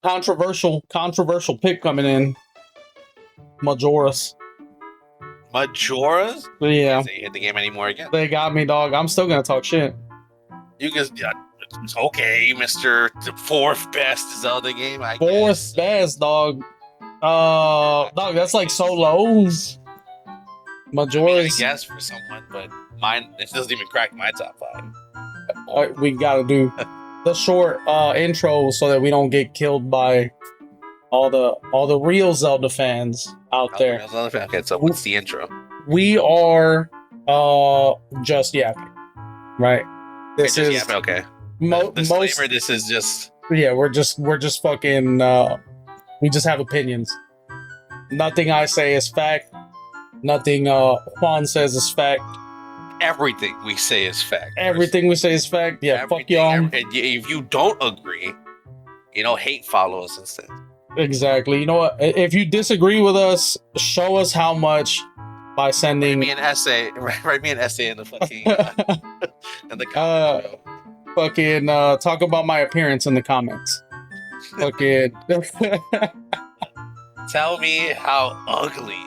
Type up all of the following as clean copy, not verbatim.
controversial pick coming in. Majora's. Majora's? Yeah. They hit the game anymore again. They got me, dog. I'm still gonna talk shit. You guys, yeah, okay, Mr. The fourth best Zelda game, I guess. Fourth best, dog. Dog, that's like so low. Majora's. I guess for someone, but mine, it doesn't even crack my top 5. We gotta do the short intro so that we don't get killed by all the real Zelda fans out there. Okay, so what's the intro? We are just yapping, right? This is yapping, okay. Disclaimer, this is just we're just fucking we just have opinions. Nothing I say is fact. Nothing Juan says is fact. Everything we say is fact. Everything we say is fact. Yeah, fuck y'all. If you don't agree, hate follow us instead. Exactly. You know what? If you disagree with us, show us how much by sending me an essay. Write me an essay in the fucking in the comments. Fucking talk about my appearance in the comments. Fucking tell me how ugly.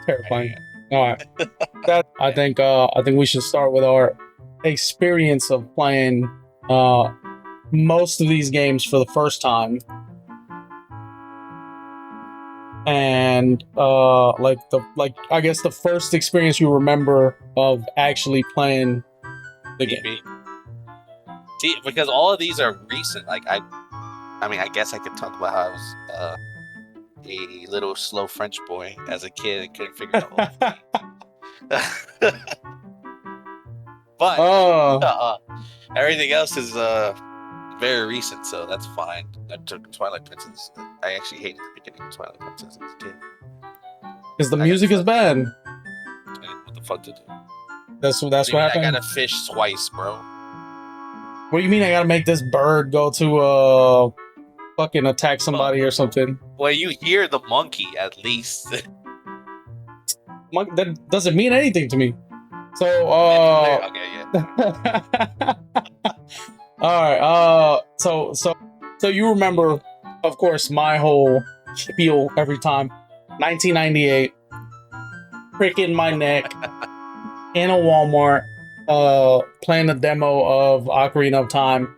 Terrifying. All right. I think we should start with our experience of playing most of these games for the first time. And I guess the first experience you remember of actually playing the game. See, because all of these are recent. Like I guess I could talk about how I was a little slow French boy as a kid and couldn't figure out but everything else is very recent, so that's fine. I took Twilight Princess. I actually hated the beginning of Twilight Princess as a kid. Because the music is bad. I didn't know what the fuck to do. That's what happened? I gotta fish twice, bro. What do you mean I gotta make this bird go to fucking attack somebody or something? Well, you hear the monkey at least. That doesn't mean anything to me. So, okay, yeah. All right. So you remember, of course, my whole spiel every time. 1998, pricking my neck in a Walmart, playing a demo of Ocarina of Time,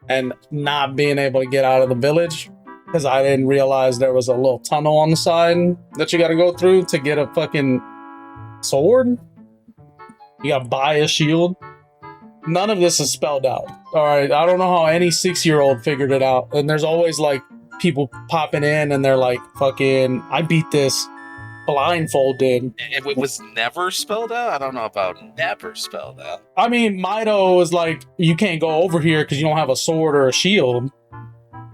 and not being able to get out of the village because I didn't realize there was a little tunnel on the side that you got to go through to get a fucking sword. You got to buy a shield. None of this is spelled out. All right, I don't know how any 6-year-old figured it out. And there's always like people popping in and they're like, fucking, I beat this blindfolded. It was never spelled out? I don't know about never spelled out. I mean, Mido is like, you can't go over here because you don't have a sword or a shield.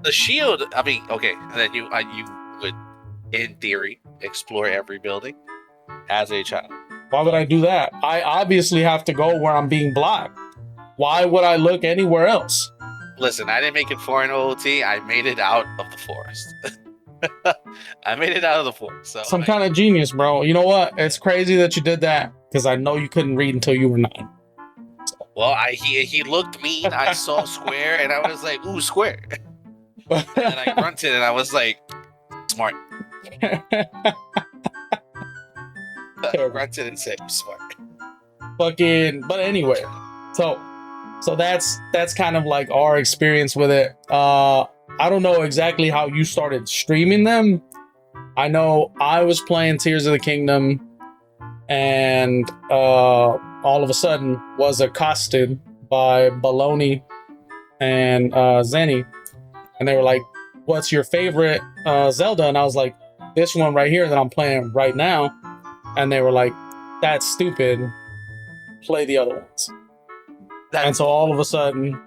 The shield, I mean, okay, and then you would, in theory, explore every building as a child. Why would I do that? I obviously have to go where I'm being blocked. Why would I look anywhere else? Listen, I didn't make it for an OOT. I made it out of the forest. I made it out of the forest. So some kind of genius, bro. You know what? It's crazy that you did that because I know you couldn't read until you were 9. So. Well, he looked mean. I saw square and I was like, ooh, square. And I grunted and I was like, smart. I grunted and said, smart. Fucking, but anyway, so that's kind of like our experience with it. I don't know exactly how you started streaming them. I know I was playing Tears of the Kingdom and all of a sudden was accosted by Baloney and Zenny, and they were like, what's your favorite Zelda? And I was like, this one right here that I'm playing right now. And they were like, that's stupid, play the other ones. And so all of a sudden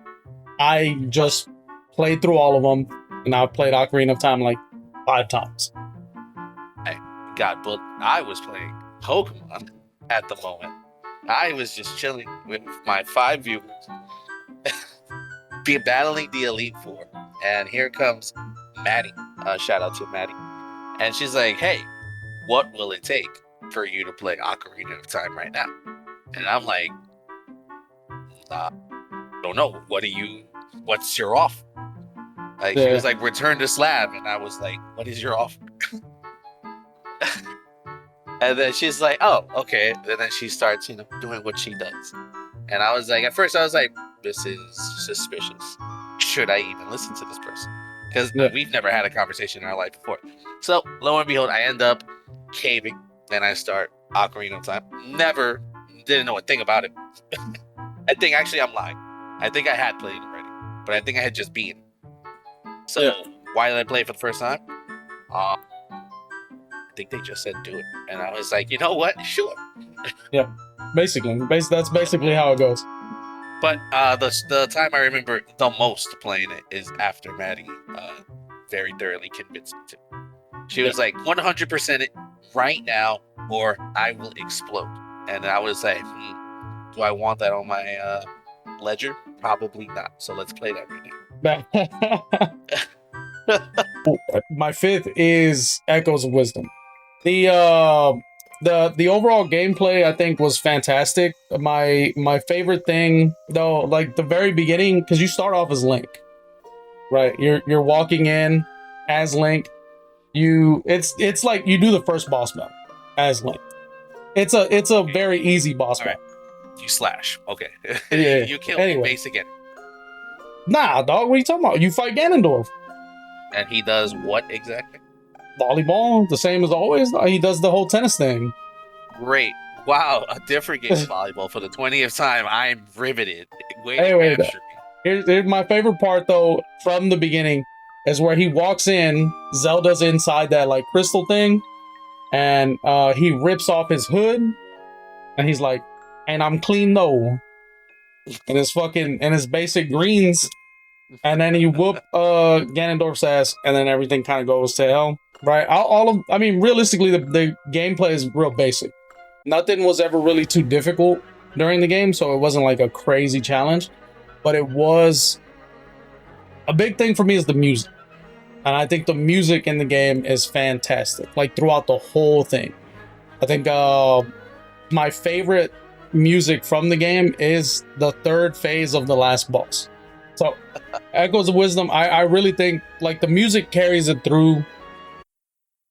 I just played through all of them, and I played Ocarina of Time like 5 times. God, but I was playing Pokemon at the moment. I was just chilling with my 5 viewers, be battling the Elite Four, and here comes Maddie. Shout out to Maddie, and she's like, "Hey, what will it take for you to play Ocarina of Time right now?" And I'm like, "Don't know. What's your offer?" Like she was like, return to slab, and I was like, what is your offer? And then she's like, oh, okay. And then she starts, doing what she does. And I was like, at first I was like, this is suspicious. Should I even listen to this person? Because we've never had a conversation in our life before. So lo and behold, I end up caving, and I start Ocarina of Time. Didn't know a thing about it. I think actually I'm lying. I think I had played it already, but I think I had just beaten. So why did I play it for the first time? I think they just said do it, and I was like, you know what? Sure. Yeah, basically, that's basically how it goes. But the time I remember the most playing it is after Maddie very thoroughly convinced me to. She was like, 100% it right now, or I will explode. And I was like, do I want that on my ledger? Probably not. So let's play that right now. My fifth is Echoes of Wisdom. The overall gameplay, I think, was fantastic. My favorite thing, though, like the very beginning, because you start off as Link, right? You're walking in as Link. It's like you do the first boss battle as Link. It's a very easy boss battle. Right. You slash, okay. Yeah. You kill him basic enemy. Nah, dog. What are you talking about? You fight Ganondorf. And he does what exactly? Volleyball, the same as always. He does the whole tennis thing. Great. Wow, a different game of volleyball for the 20th time. I'm riveted. Anyway, here's my favorite part, though, from the beginning, is where he walks in, Zelda's inside that, like, crystal thing, and he rips off his hood, and he's like, and I'm clean, though. And his basic greens, and then he whoop Ganondorf's ass, and then everything kind of goes to hell. Right, realistically, the gameplay is real basic. Nothing was ever really too difficult during the game, so it wasn't like a crazy challenge. But it was a big thing for me is the music, and I think the music in the game is fantastic. Like throughout the whole thing, I think my favorite music from the game is the third phase of the last boss. So, Echoes of Wisdom, I really think like the music carries it through.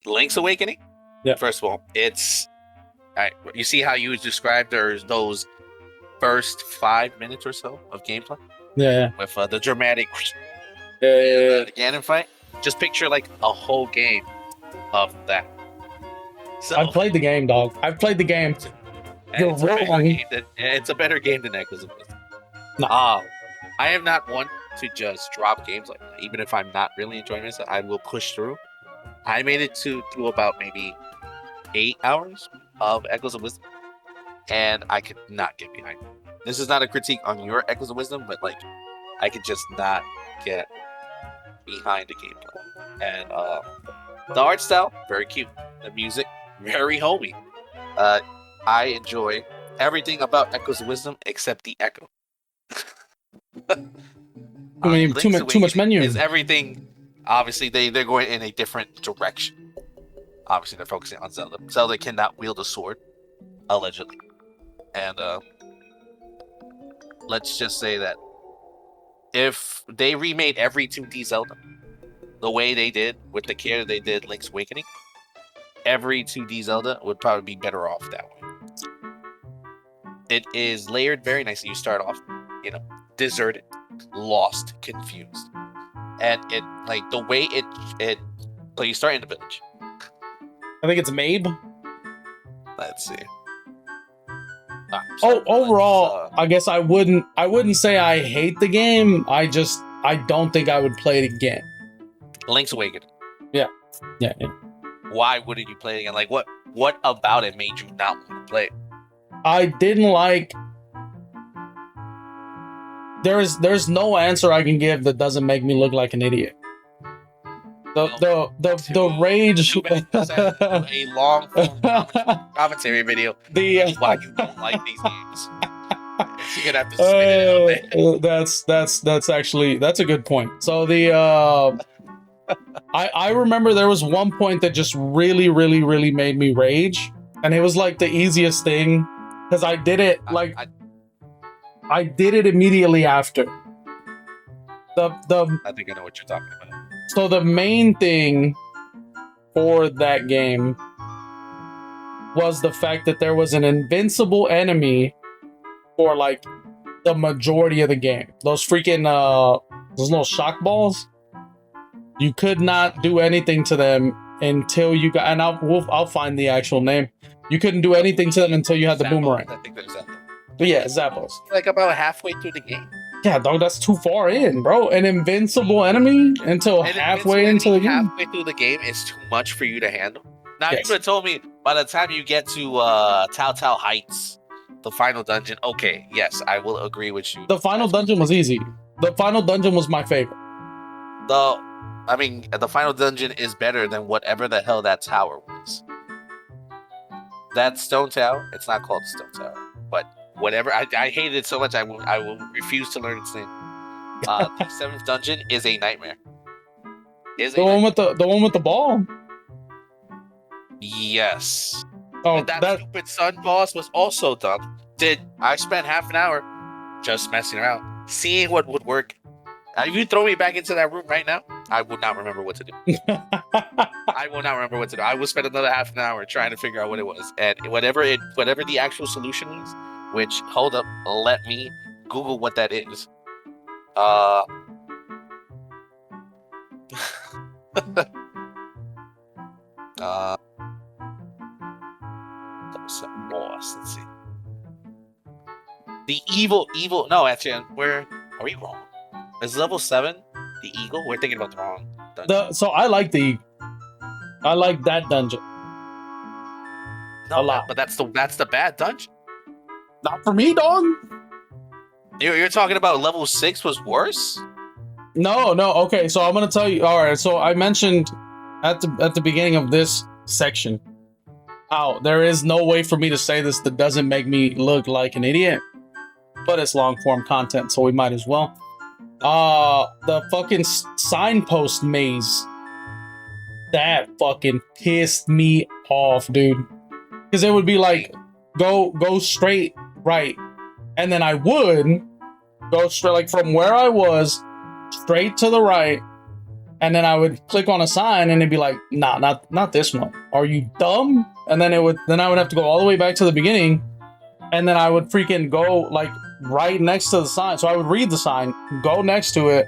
Link's Awakening? Yeah. First of all, it's... you see how you described those first 5 minutes or so of gameplay? Yeah. With the dramatic... The Ganon fight? Just picture like a whole game of that. So, I've played the game, dog. I've played the game. You're wrong. It's a better game than Echoes of Wisdom. No. I am not one to just drop games like that. Even if I'm not really enjoying myself, I will push through. I made it through about maybe 8 hours of Echoes of Wisdom, and I could not get behind it. This is not a critique on your Echoes of Wisdom, but like, I could just not get behind the gameplay. And the art style, very cute. The music, very homey. I enjoy everything about Echoes of Wisdom except the echo. Too much menu. Is everything. Obviously, they're going in a different direction. Obviously, they're focusing on Zelda. Zelda cannot wield a sword, allegedly. And let's just say that if they remade every 2D Zelda the way they did, with the care they did Link's Awakening, every 2D Zelda would probably be better off that way. It is layered very nicely. You start off, deserted, lost, confused. And it, like, the way it you start in the village. I think it's Mabe. Let's see. Overall, I guess I wouldn't say I hate the game. I don't think I would play it again. Link's Awakening. Yeah. Why wouldn't you play it again? Like, what about it made you not want to play it? I didn't like... There's no answer I can give that doesn't make me look like an idiot. The rage. A long form commentary video. Why you don't like these games? You're gonna have to spit it out there. That's a good point. So I remember there was one point that just really, really, really made me rage, and it was like the easiest thing because I did it I did it immediately after. The I think I know what you're talking about. so the main thing for that game was the fact that there was an invincible enemy for like the majority of the game. Those freaking those little shock balls. You could not do anything to them until you got. And I'll find the actual name. You couldn't do anything to them until you had the Zappos, boomerang. I think there's Zappos. But yeah, Zappos. Like about halfway through the game. Yeah, dog, that's too far in, bro. An invincible enemy until An halfway invincible into the enemy game. halfway through the game is too much for you to handle. Now, Yes. you would have told me by the time you get to Tao Tao Heights, the final dungeon. Okay, yes, I will agree with you. The final dungeon was easy. The final dungeon was my favorite. The final dungeon is better than whatever the hell that tower was. That stone tower, it's not called stone tower, but whatever. I hated it so much. I will refuse to learn its name. The seventh dungeon is a nightmare. The one with the ball. Yes. Oh, And that stupid sun boss was also dumb. I spent half an hour just messing around, seeing what would work. If you throw me back into that room right now, I would not remember what to do. I will not remember what to do. I will spend another half an hour trying to figure out what it was. And whatever the actual solution was, which, hold up, let me Google what that is. Some boss. Let's see. The evil. No, actually, where are we wrong? Is level 7 the eagle? We're thinking about the wrong dungeon. So I like that dungeon. No, a lot. But that's the bad dungeon. Not for me, dog. You're talking about level 6 was worse? No. Okay, so I'm gonna tell you. All right, so I mentioned at the beginning of this section how there is no way for me to say this that doesn't make me look like an idiot, but it's long form content, so we might as well. The fucking signpost maze, that fucking pissed me off, dude. Because it would be like, go straight right, and then I would go straight, like from where I was, straight to the right, and then I would click on a sign, and it'd be like, nah, not this one. Are you dumb? And then I would have to go all the way back to the beginning, and then I would freaking go like right next to the sign. So I would read the sign, go next to it,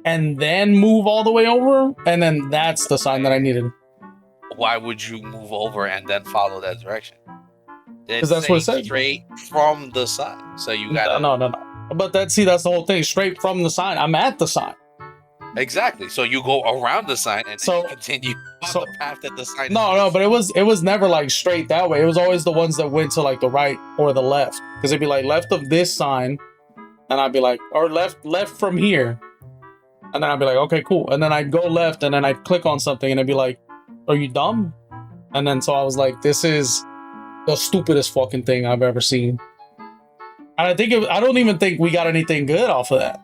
and then move all the way over, and then that's the sign that I needed. Why would you move over and then follow that direction? Because that's what it said. Straight from the sign. So you gotta... No. But that's the whole thing. Straight from the sign. I'm at the sign. Exactly. So you go around the sign and then you continue on the path that the sign is. No, but it was never like straight that way. It was always the ones that went to like the right or the left. Because it'd be like left of this sign, and I'd be like, or left from here. And then I'd be like, okay, cool. And then I'd go left, and then I'd click on something, and I'd be like, are you dumb? And then so I was like, this is the stupidest fucking thing I've ever seen. And I don't even think we got anything good off of that.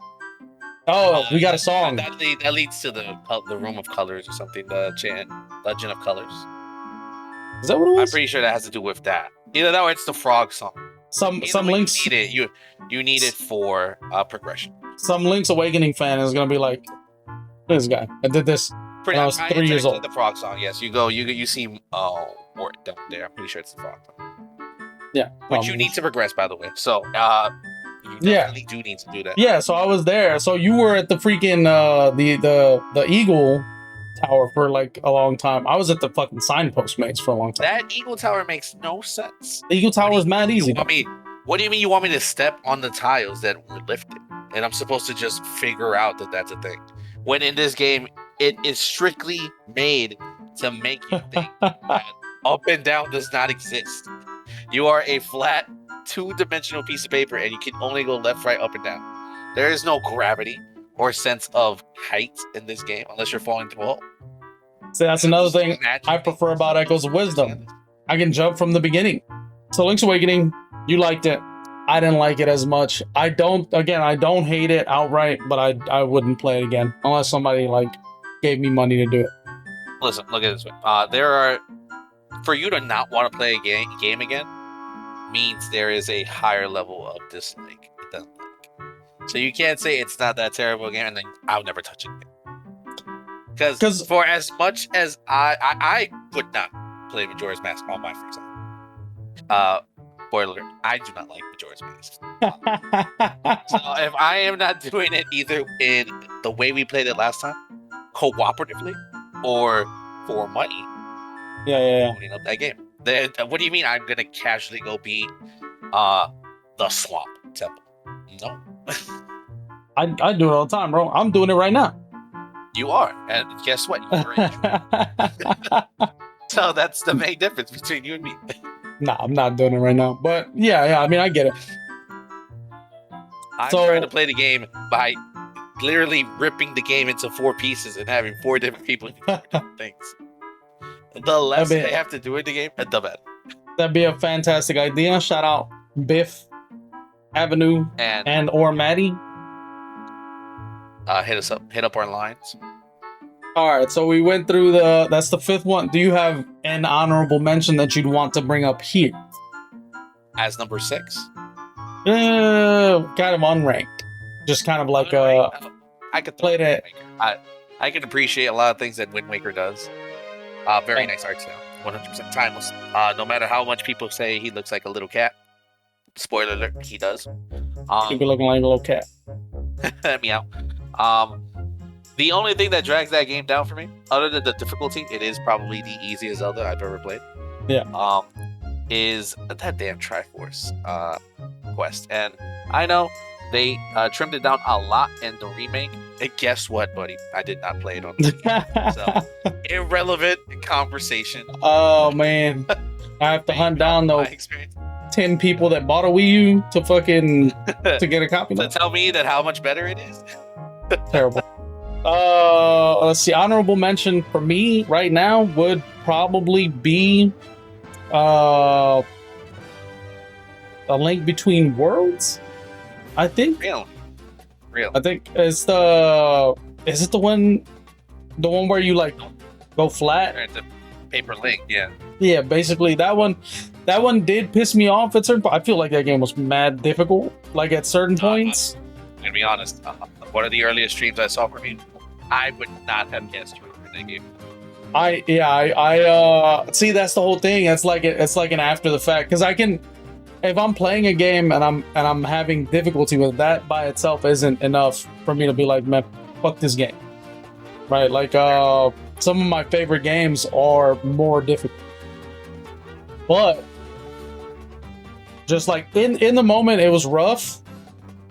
Oh, we got a song. That leads to the Room of Colors or something. The Legend of Colors. Is that what it was? I'm pretty sure that has to do with that. Either that or it's the frog song. Some links. You need it for progression. Some Link's Awakening fan is gonna be like, this guy. I did this when I was 3 years old. The frog song. Yes, you see or down there. I'm pretty sure it's the frog song. Yeah. Which you need to progress, by the way. So you definitely do need to do that. Yeah, so I was there. So you were at the freaking the Eagle Tower for like a long time. I was at the fucking signpost maze for a long time. That Eagle Tower makes no sense. The Eagle Tower is mad easy. What do you mean you want me to step on the tiles that were lifted? And I'm supposed to just figure out that that's a thing. When in this game, it is strictly made to make you think that up and down does not exist. You are a flat, two-dimensional piece of paper, and you can only go left, right, up, and down. There is no gravity or sense of height in this game unless you're falling through a hole. So that's another thing I prefer about Echoes of Wisdom. I can jump from the beginning. So Link's Awakening, you liked it. I didn't like it as much. I don't hate it outright, but I wouldn't play it again unless somebody like gave me money to do it. Listen, look at it this way. For you to not want to play a game again means there is a higher level of dislike than like. So you can't say it's not that terrible a game, and then I'll never touch it. Because 'Cause- for as much as I would not play Majora's Mask on my first time. Spoiler alert, I do not like Majora's Mask. So if I am not doing it either in the way we played it last time, cooperatively, or for money, yeah. opening up that game. What do you mean I'm gonna casually go beat the Swamp Temple? No. I do it all the time, bro. I'm doing it right now. You are, and guess what? You're in. So that's the main difference between you and me. Nah, I'm not doing it right now. But yeah, I mean, I get it. I'm So- trying to play the game by literally ripping the game into 4 pieces and having 4 different people do 4 different things. The less mean- they have to do in the game, the better. That'd be a fantastic idea. Shout out Biff Avenue And and or Maddie. hit us up, hit up our lines. All right, so we went through that's the 5th one. Do you have an honorable mention that you'd want to bring up here? As number 6, Kind of unranked. Just kind of like I could played it. I can appreciate a lot of things that Wind Waker does. Very nice art style, 100% timeless. No matter how much people say he looks like a little cat, spoiler alert, he does. You'd be looking like a little cat. Meow. The only thing that drags that game down for me, other than the difficulty, it is probably the easiest Zelda I've ever played. Yeah. Is that damn Triforce quest, and I know they trimmed it down a lot in the remake. And guess what, buddy? I did not play it on the so irrelevant conversation. Oh man, I have to hunt down My those experience. 10 people that bought a Wii U to fucking to get a copy. To tell me that how much better it is. Terrible. Let's see. Honorable mention for me right now would probably be A Link Between Worlds. I think. Real. I think it's is it the one where you like go flat? It's a paper link, yeah. Yeah, basically that one did piss me off at certain. I feel like that game was mad difficult. Like at certain points. I'm gonna be honest. One of the earliest streams I saw from you, I would not have guessed you were in that game. I see, that's the whole thing. It's like an after the fact, because I can, if I'm playing a game and I'm having difficulty with that, by itself isn't enough for me to be like, man, fuck this game, right? Like some of my favorite games are more difficult, but just like in the moment it was rough.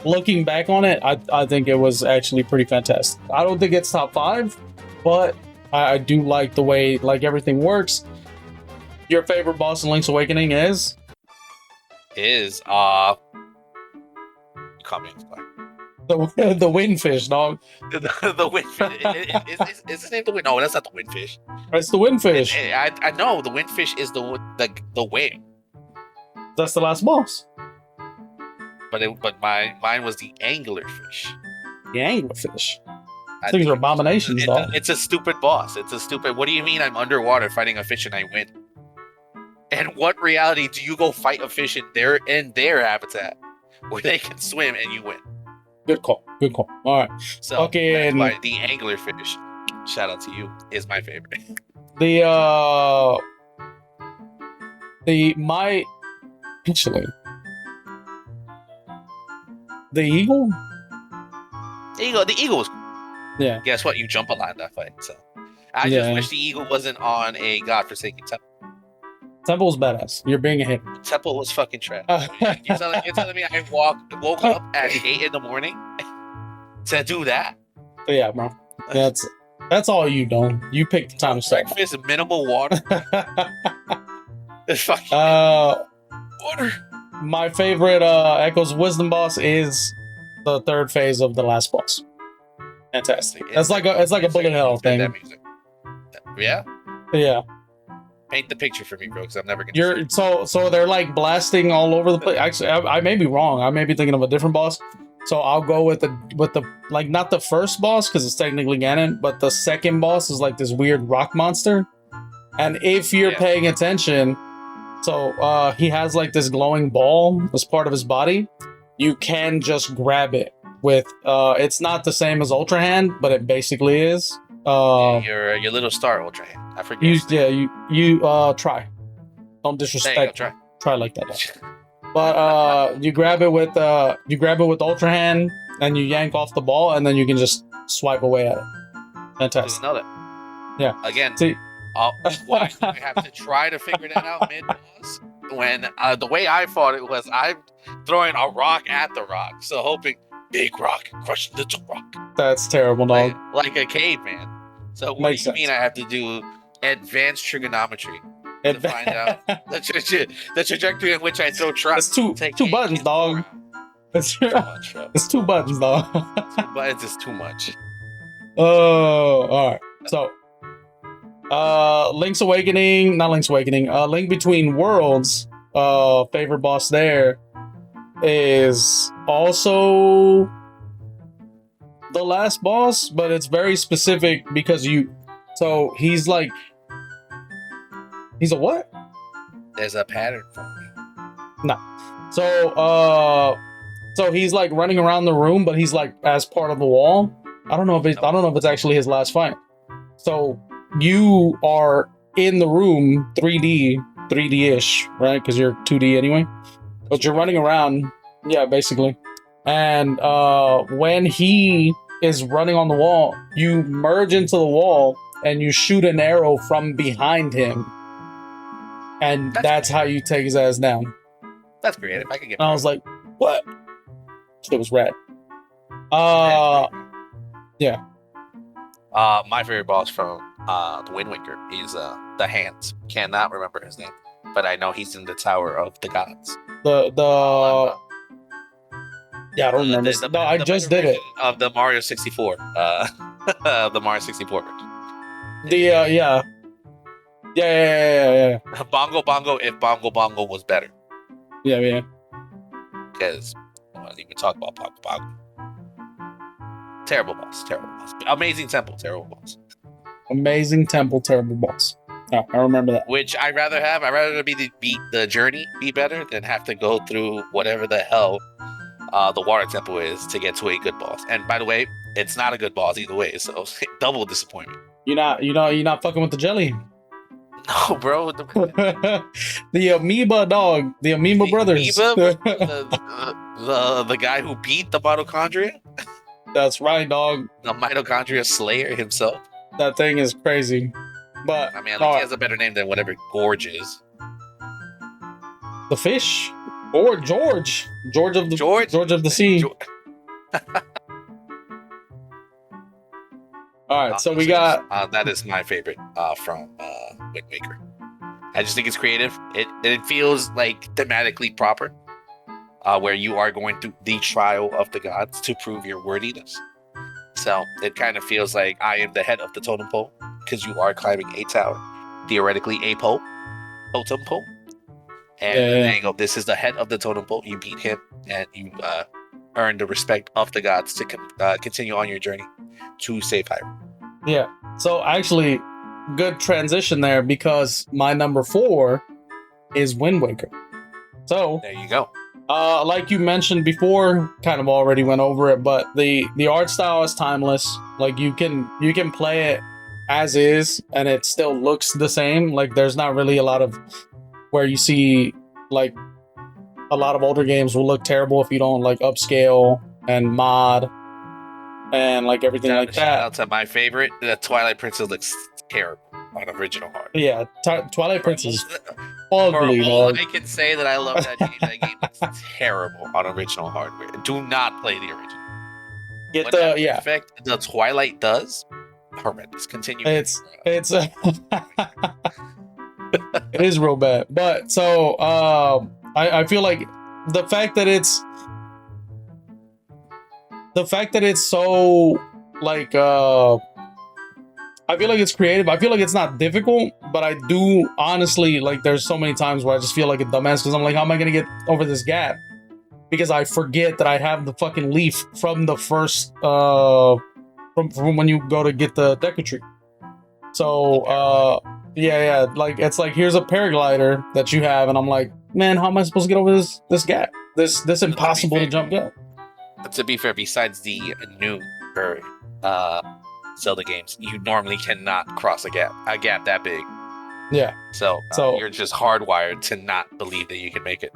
Looking back on it, I think it was actually pretty fantastic. I don't think it's top 5, but I do like the way like everything works. Your favorite boss in Link's Awakening is? You caught me off guard. The Windfish, dog. The Windfish. Is his name the Wind? No, that's not the Windfish. It's the Windfish. I know the Windfish is the whale. That's the last boss. But mine was the anglerfish. The Anglerfish. I Things think are abominations, dog. it's a stupid boss. It's a stupid. What do you mean I'm underwater fighting a fish and I win? And what reality do you go fight a fish in their habitat where they can swim and you win? Good call. All right. So Okay, that's and- why the anglerfish, shout out to you, is my favorite. Actually, the eagle. The eagle was. Yeah. Guess what? You jump a lot in that fight. So I Yeah. just wish the eagle wasn't on a godforsaken temple. Temple's badass. You're being a hit. Temple was fucking trash. You're telling me I woke up at 8 in the morning to do that? But yeah, bro. That's all you know. You picked the time to start. Breakfast, minimal water. It's fucking water. My favorite Echoes of Wisdom boss is the 3rd phase of the last boss. Fantastic. It's like a bullet hell thing. That music. Yeah. Yeah. Paint the picture for me, bro, because I'm never gonna. You're so they're like blasting all over the place. Actually, I may be wrong. I may be thinking of a different boss. So I'll go with the like, not the first boss because it's technically Ganon, but the second boss is like this weird rock monster. And if you're paying attention, so he has like this glowing ball as part of his body. You can just grab it with it's not the same as Ultra Hand, but it basically is. Your little star Ultra Hand. I forget. You try. Don't There you go, disrespect. try. Try like that. But you grab it with Ultra Hand and you yank off the ball and then you can just swipe away at it. Fantastic. Didn't know that. Yeah. Again, See, why do I have to try to figure that out mid boss? When the way I fought it was I'm throwing a rock at the rock, so hoping big rock crush little rock. that's terrible, dog. Like a caveman. So what Makes do you mean sense. I have to do advanced trigonometry to find out the trajectory in which I throw It's trucks? two buttons, dog. It's two buttons, dog. 2 buttons is too much. Oh, all right. So, Link Between Worlds, favorite boss there is also the last boss, but it's very specific because he's like, he's a what? There's a pattern for me. So he's like running around the room, but he's like as part of the wall. I don't know if it's actually his last fight. So you are in the room 3D-ish, right? Because you're 2D anyway. But you're running around, yeah, basically. And when he is running on the wall, you merge into the wall and you shoot an arrow from behind him. And that's how you take his ass down. That's creative. I can get. And I was like, what? It was rad. Yeah. My favorite boss from the Wind Waker is the Hands. Cannot remember his name, but I know he's in the Tower of the Gods. Yeah, I don't remember. No, I just did it. Of the Mario 64. The Mario 64 version. Yeah. Bongo Bongo if Bongo Bongo was better. Yeah. Because I don't even talk about Bongo Bongo. Terrible boss. Amazing Temple, terrible boss. Amazing Temple, terrible boss. Oh, I remember that. Which I'd rather have. I'd rather beat the journey be better than have to go through whatever the hell the water temple is to get to a good boss. And by the way, it's not a good boss either way, so double disappointment. You're not fucking with the jelly. No, bro. The amoeba dog. The amoeba brothers. Amoeba? the guy who beat the mitochondria? That's right, dog. The mitochondria slayer himself. That thing is crazy. But I mean, at least he has a better name than whatever Gorge is. The fish? Or George of the sea. All right, so we got that is my favorite from Wind Waker. I just think it's creative. It feels like thematically proper, where you are going through the trial of the gods to prove your worthiness. So it kind of feels like I am the head of the totem pole because you are climbing a tower, theoretically a totem pole. And there you go. This is the head of the totem pole. You beat him, and you earn the respect of the gods to continue on your journey to save Hyrule. Yeah. So actually, good transition there because my number 4 is Wind Waker. So there you go. Like you mentioned before, kind of already went over it, but the art style is timeless. Like you can play it as is, and it still looks the same. Like there's not really a lot of where you see like a lot of older games will look terrible if you don't like upscale and mod and like everything like that. Shout out to my favorite, the Twilight Princess looks terrible on original hardware. Yeah, Twilight Princess is ugly. I can say that I love that game. That game looks terrible on original hardware. Do not play the original. Effect the Twilight does horrendous. Continue. It's it is real bad. But so I feel like the fact that it's so like I feel like it's creative. I feel like it's not difficult, but I do honestly like there's so many times where I just feel like a dumbass because I'm like, how am I gonna get over this gap? Because I forget that I have the fucking leaf from the first from when you go to get the Deku Tree. So yeah, like it's like here's a paraglider that you have, and I'm like, man, how am I supposed to get over this gap? This impossible to jump gap? to be fair, besides the new or Zelda games, you normally cannot cross a gap that big. Yeah. So, So you're just hardwired to not believe that you can make it.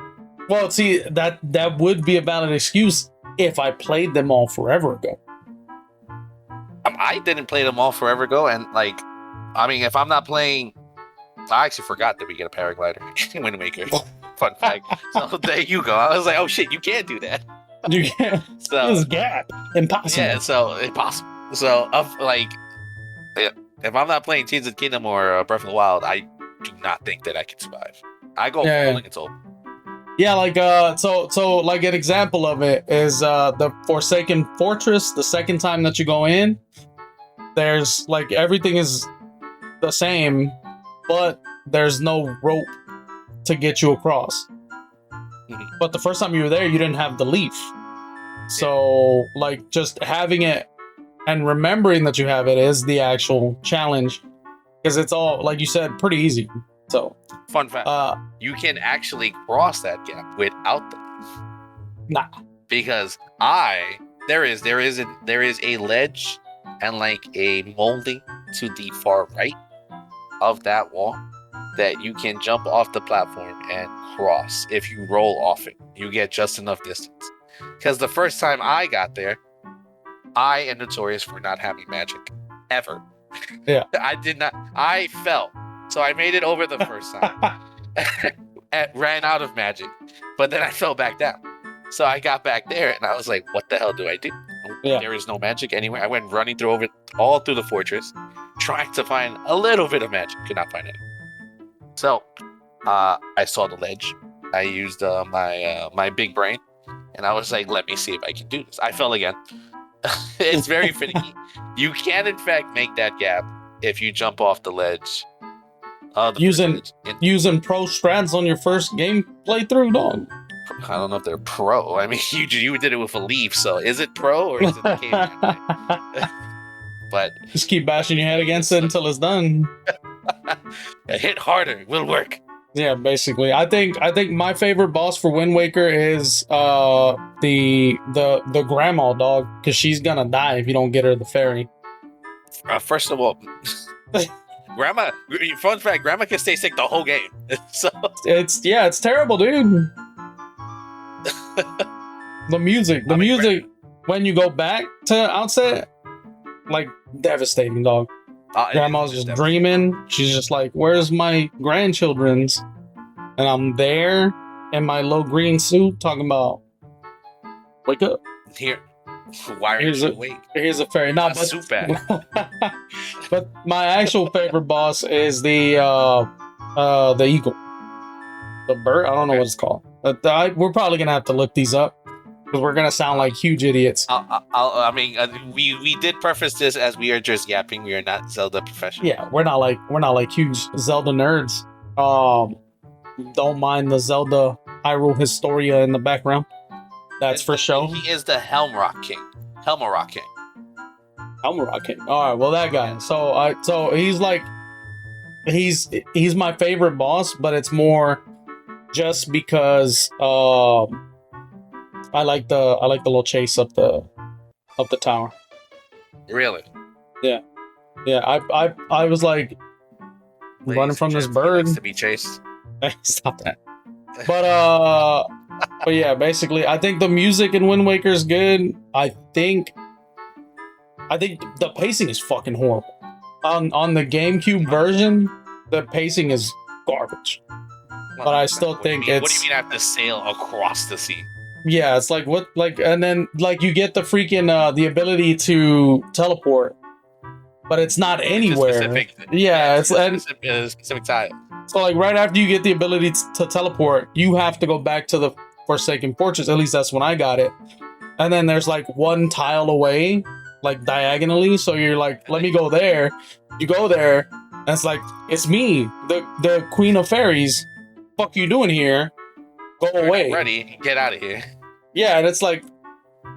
well, see that would be a valid excuse if I played them all forever ago. I didn't play them all forever ago, and like, I mean, if I'm not playing, I actually forgot that we get a paraglider in Wind Waker. Fun fact. So there you go. I was like, oh shit, you can't do that. You can't. So This gap impossible. yeah, so impossible. So like, if I'm not playing Tears of the Kingdom or Breath of the Wild, I do not think that I can survive. I go rolling until. Yeah, like so like an example of it is the Forsaken Fortress. The second time that you go in, there's like everything is the same, but there's no rope to get you across. But the first time you were there, you didn't have the leaf. So like just having it and remembering that you have it is the actual challenge, because it's all, like you said, pretty easy. So fun fact, you can actually cross that gap without the leaf. Nah, because there is a ledge and like a molding to the far right of that wall that you can jump off the platform and cross. If you roll off it, you get just enough distance. Because the first time I got there, I am notorious for not having magic ever. Yeah. I fell. So I made it over the first time. Ran out of magic. But then I fell back down. So I got back there and I was like, what the hell do I do? Yeah. There is no magic anywhere. I went running all through the fortress, trying to find a little bit of magic. Could not find any. So I saw the ledge. I used my big brain. And I was like, let me see if I can do this. I fell again. It's very finicky. You can, in fact, make that gap if you jump off the ledge. Using pro strats on your first game playthrough, dog. I don't know if they're pro. I mean, you did it with a leaf, so is it pro or is it the caveman? But just keep bashing your head against it until it's done. Hit harder, will work. Yeah, basically. I think my favorite boss for Wind Waker is the grandma, dog, because she's gonna die if you don't get her the fairy. First of all, grandma. Fun fact: grandma can stay sick the whole game. So it's terrible, dude. The music when you go back to outset, like devastating, dog. Grandma's just dreaming. She's just like, where's my grandchildren's? And I'm there in my low green suit talking about, wake up. Here. Why are you awake? Here's a fairy. No, but, but my actual favorite boss is the eagle. The bird? I don't know what it's called. We're probably going to have to look these up, because we're gonna sound like huge idiots. I mean, we did preface this as we are just yapping. We are not Zelda professionals. Yeah, we're not like huge Zelda nerds. Don't mind the Zelda Hyrule Historia in the background. That's for sure. He is the Helmrock King. Helmrock King. Helmrock King. All right, well that guy. So he's like, he's my favorite boss, but it's more just because I like the little chase up the tower. Really? Yeah. I was like running from this bird. To be chased. Stop that. But yeah, basically, I think the music in Wind Waker is good. I think the pacing is fucking horrible. On the GameCube version, the pacing is garbage. Well, but I still think it's. What do you mean I have to sail across the sea? Yeah, it's like what, like, and then like you get the freaking the ability to teleport, but it's not anywhere. It's a specific time. So like right after you get the ability to teleport, you have to go back to the Forsaken Fortress. At least that's when I got it. And then there's like one tile away, like diagonally. So you're like, let me go there. You go there, and it's like, it's me, the Queen of Fairies. Fuck you doing here? Go away. Ready, get out of here. Yeah, and it's like,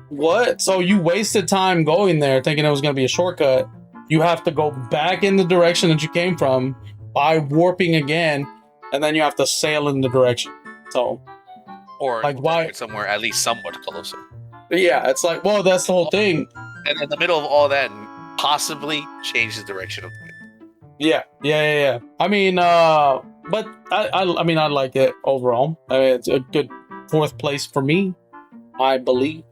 what? So you wasted time going there thinking it was going to be a shortcut. You have to go back in the direction that you came from by warping again, and then you have to sail in the direction. So, or like, why somewhere at least somewhat closer. Yeah, it's like, well, that's the whole thing. And in the middle of all that, possibly change the direction of the wind. Yeah. I mean, but I mean, I like it overall. I mean, it's a good fourth place for me, I believe.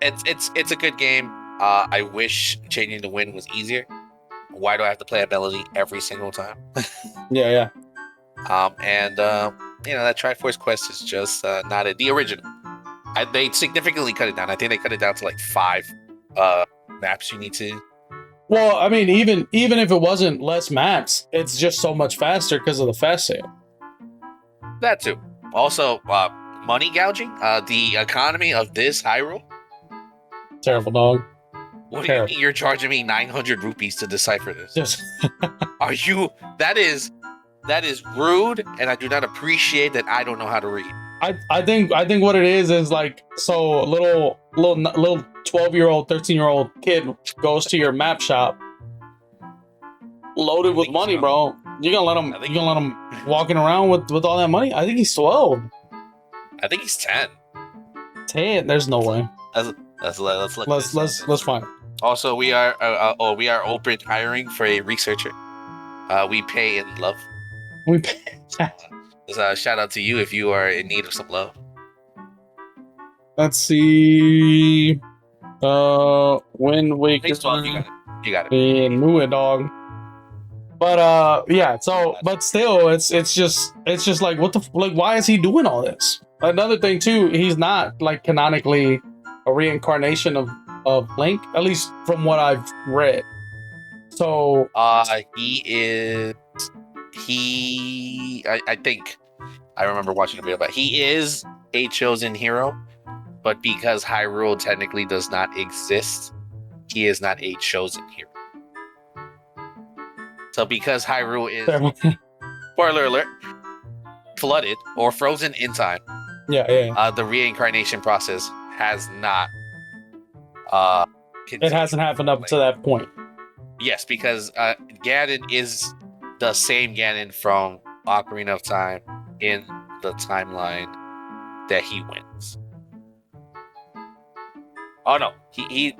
It's a good game. I wish changing the wind was easier. Why do I have to play a melody every single time? Yeah. And that Triforce Quest is just not it. The original. They significantly cut it down. I think they cut it down to like 5 maps you need to. Well, I mean, even if it wasn't less maps, it's just so much faster because of the fast sale. That too. Also, money gouging. The economy of this Hyrule. Terrible, dog. What do you mean you're charging me 900 rupees to decipher this? Just Are you? That is rude, and I do not appreciate that I don't know how to read. I think what it is like, so a little 12-year-old, 13-year-old kid goes to your map shop loaded with money, bro. You gonna let him walking around with all that money? I think he's 12. I think he's 10. 10? There's no way. Let's look. Let's find. Also, we are open hiring for a researcher. We pay in love. We pay. Shout out to you if you are in need of some love. Let's see. Wind Waker. You got it. In Mua, dog. But yeah. So, but still, it's just like, what the like? Why is he doing all this? Another thing too, he's not like canonically a reincarnation of Link, at least from what I've read. So he is. I think I remember watching a video about he is a chosen hero, but because Hyrule technically does not exist, he is not a chosen hero. So because Hyrule is spoiler alert, flooded or frozen in time. Yeah. The reincarnation process has not it hasn't happened up to that point. Yes, because Ganon is the same Ganon from Ocarina of Time in the timeline that he wins. Oh no, he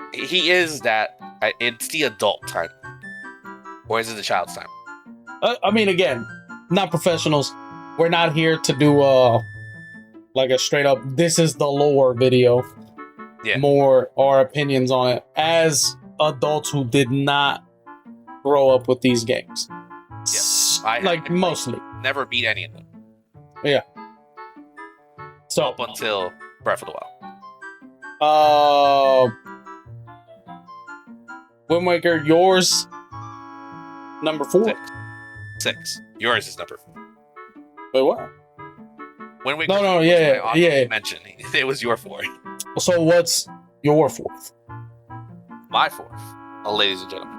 is that. It's the adult time, or is it the child's time? I mean, again, not professionals. We're not here to do like a straight up this is the lore video. Yeah. More our opinions on it as adults who did not grow up with these games. Yeah, mostly never beat any of them. Yeah. So up until Breath of the Wild. Wind Waker, yours number 4. 6. Yours is number 4. Wait, what? Wind Waker. No, yeah. Mentioned it was your 4. So what's your 4th? My 4th, ladies and gentlemen,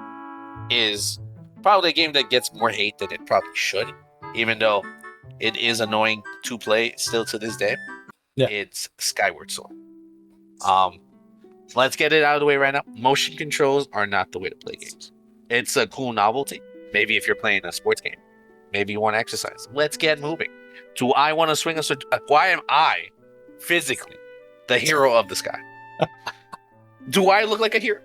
is probably a game that gets more hate than it probably should, even though it is annoying to play still to this day. Yeah. It's Skyward Sword. Let's get it out of the way right now. Motion controls are not the way to play games. It's a cool novelty. Maybe if you're playing a sports game, maybe you want to exercise. Let's get moving. Do I want to swing a sword? Why am I physically the hero of the sky? Do I look like a hero?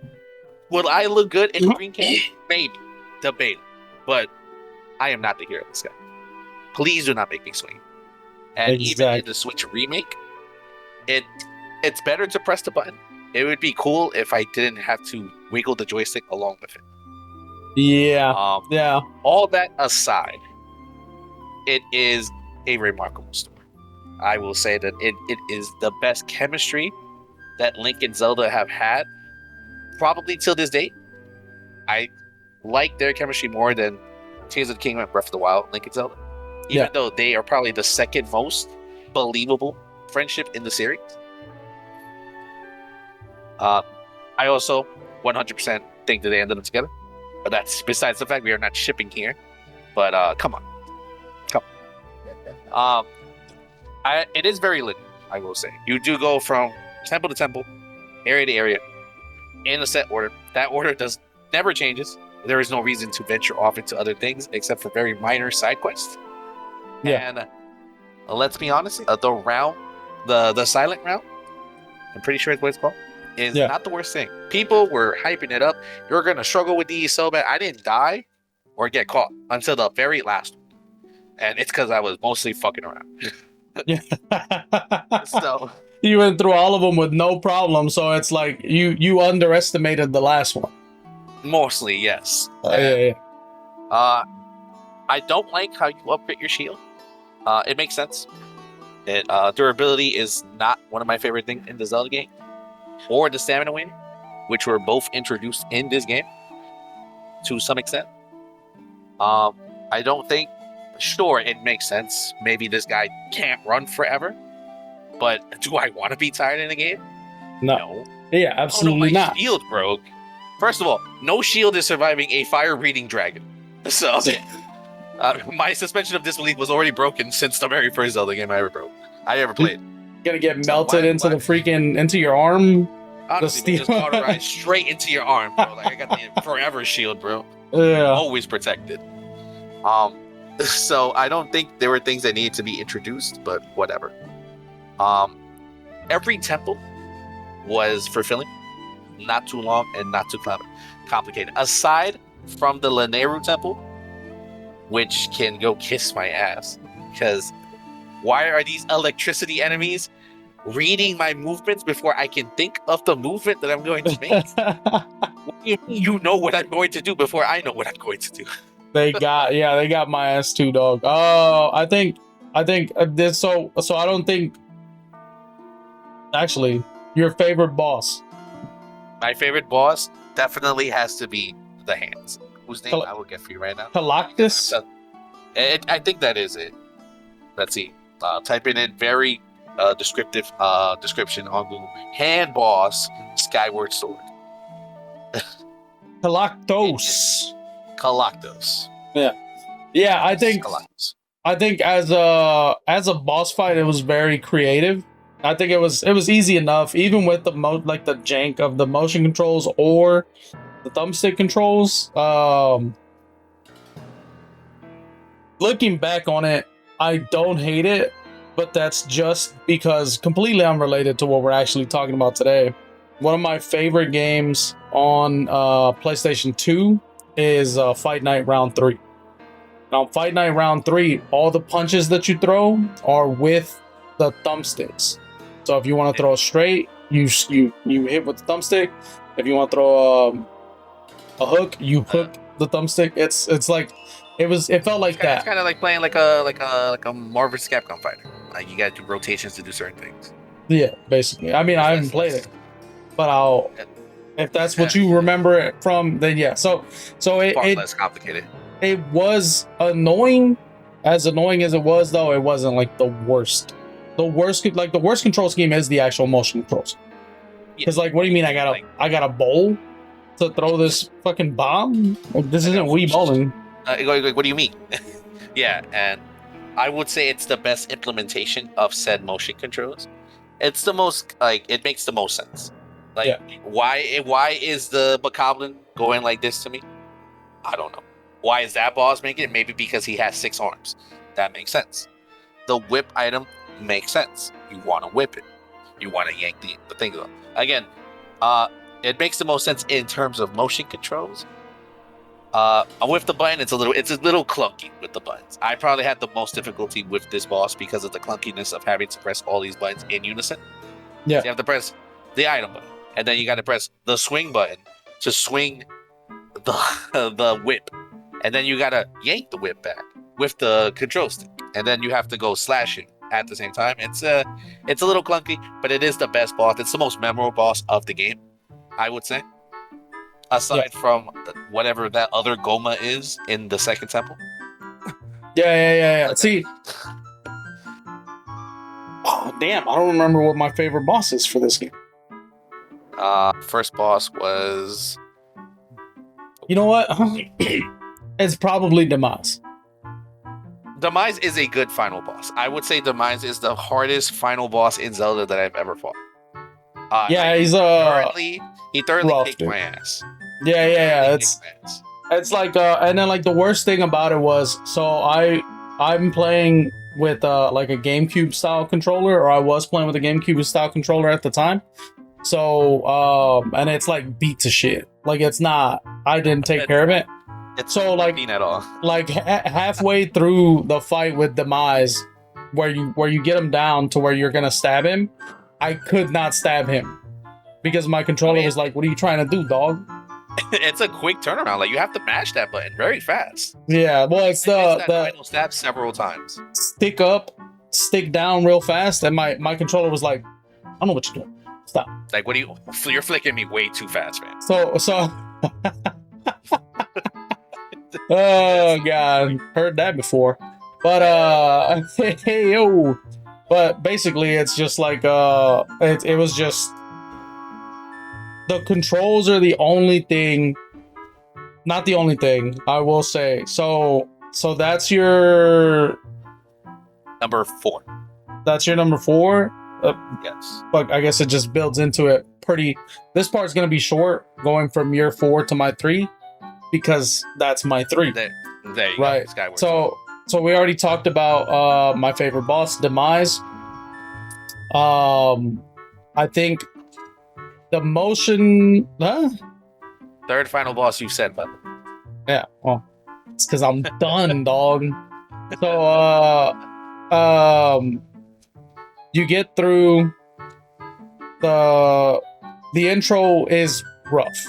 Will I look good in green can? Maybe. Debate. But I am not the hero of the sky. Please do not make me swing. And even in the Switch remake, it's better to press the button. It would be cool if I didn't have to wiggle the joystick along with it. Yeah. Yeah. All that aside, it is a remarkable story. I will say that it is the best chemistry that Link and Zelda have had, probably till this date. I like their chemistry more than Tears of the Kingdom and Breath of the Wild, Link and Zelda. Even though they are probably the second most believable friendship in the series. I also 100% think that they ended up together. But that's besides the fact we are not shipping here. But come on. It is very lit, I will say. You do go from temple to temple, area to area, in a set order. That order never changes. There is no reason to venture off into other things except for very minor side quests. Yeah. And let's be honest, the silent round I'm pretty sure it's what it's called, is Yeah. not the worst thing. People were hyping it up. You're gonna struggle with these so bad. I didn't die or get caught until the very last one, and it's because I was mostly fucking around. Yeah. So You went through all of them with no problem, so it's like you underestimated the last one. mostly yes. Yeah, And, yeah. I don't like how you upgrade your shield. It makes sense. Durability is not one of my favorite things in the Zelda game, or the stamina win, which were both introduced in this game to some extent. I don't think. Sure, it makes sense. Maybe this guy can't run forever, but do I want to be tired in a game? No. Yeah, absolutely oh, no, my not. shield broke. First of all, no shield is surviving a fire-breathing dragon. So, my suspension of disbelief was already broken since the very first Zelda game I ever played. Gonna get melted into the freaking into your arm. Honestly, just cauterized straight into your arm, bro. Like I got the forever shield, bro. Yeah. Always protected. So I don't think there were things that needed to be introduced, but whatever. Every temple was fulfilling, not too long and not too complicated. Aside from the Lanayru temple, which can go kiss my ass, because why are these electricity enemies reading my movements before I can think of the movement that I'm going to make? You know what I'm going to do before I know what I'm going to do. They got my ass too, dog. Oh, I think this. So I don't think. Actually, your favorite boss. My favorite boss definitely has to be the hands, whose name I will get for you right now. Galactus. I think that is it. Let's see. Type in it very descriptive description on Google. Hand boss, Skyward Sword. Galactos. Galactus. Yeah. I think Galactus. as a boss fight, it was very creative. I think it was easy enough, even with the the jank of the motion controls or the thumbstick controls. Looking back on it, I don't hate it, but that's just because completely unrelated to what we're actually talking about today. One of my favorite games on PlayStation 2 is Fight Night Round 3. Now, Fight Night Round 3, all the punches that you throw are with the thumbsticks. So if you want to throw straight, you hit with the thumbstick. If you want to throw a hook, you hook the thumbstick. It's like it felt like that. It's kind of like playing like a Marvel vs. Capcom fighter. Like you got to do rotations to do certain things. Yeah, basically. I mean, I haven't played it, but if that's what you remember it from, then yeah. So it far less complicated. It was annoying. As annoying as it was, though, it wasn't like the worst. The worst control scheme is the actual motion controls. Because like, what do you mean? I got a bowl to throw this fucking bomb? Like, this isn't Wii bowling. What do you mean? Yeah, and I would say it's the best implementation of said motion controls. It's the most it makes the most sense. Why is the Bokoblin going like this to me? I don't know. Why is that boss making it? Maybe because he has 6 arms. That makes sense. The whip item makes sense. You want to whip it. You want to yank the thing up. Again, it makes the most sense in terms of motion controls. With the button, it's a little clunky with the buttons. I probably had the most difficulty with this boss because of the clunkiness of having to press all these buttons in unison. Yeah. So you have to press the item button, and then you got to press the swing button to swing the whip. And then you gotta yank the whip back with the control stick, and then you have to go slash him at the same time. It's a little clunky, but it is the best boss. It's the most memorable boss of the game, I would say. Aside from whatever that other Goma is in the second temple. Yeah. See, oh damn, I don't remember what my favorite boss is for this game. First boss was. You know what? It's probably Demise. Demise is a good final boss. I would say Demise is the hardest final boss in Zelda that I've ever fought. He's he thoroughly kicked my ass. Yeah. It's like and then like the worst thing about it was, so I'm playing with like a GameCube style controller, or I was playing with a GameCube style controller at the time. So and it's like beat to shit. Like it's not. I didn't take care of it. It's So like at all. like halfway through the fight with Demise, where you get him down to where you're gonna stab him, I could not stab him because my controller was like, "What are you trying to do, dog?" It's a quick turnaround. Like you have to mash that button very fast. Yeah, well, it's the final stab several times. Stick up, stick down real fast, and my controller was like, "I don't know what you're doing. Stop." Like, what do you? You're flicking me way too fast, man. So. Oh god, heard that before. But hey yo. But basically it's just like it was just the controls are the only thing, not the only thing, I will say. So that's your number 4. That's your number 4? Yes. But I guess it just builds into it pretty. This part's going to be short going from your 4 to my 3 because that's my 3. There you right. go. Skyward. So we already talked about my favorite boss, Demise. I think the motion. Third final boss you said, but yeah. Well, it's because I'm done, dog. So you get through the intro is rough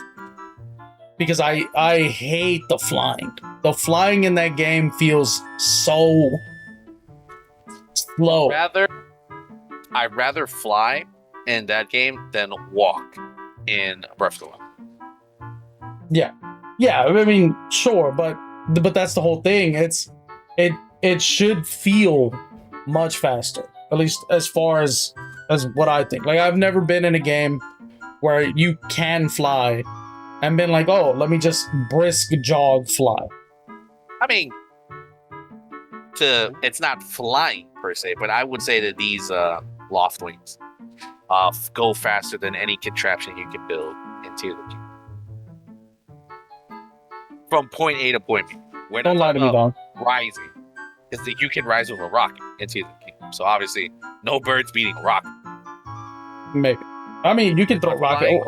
because I hate the flying. The flying in that game feels so slow. I'd rather fly in that game than walk in Breath of the Wild. Yeah. I mean, sure, but that's the whole thing. It should feel much faster, at least as far as what I think. Like I've never been in a game where you can fly and been like, oh, let me just brisk jog fly. I mean, it's not flying per se, but I would say that these loft wings go faster than any contraption you can build in Tears of the Kingdom. From point A to point B. Don't lie to me, dog. Rising. Because you can rise with a rocket in Tears of the Kingdom. So obviously, no bird's beating a rocket. Maybe. I mean, you can throw a rocket.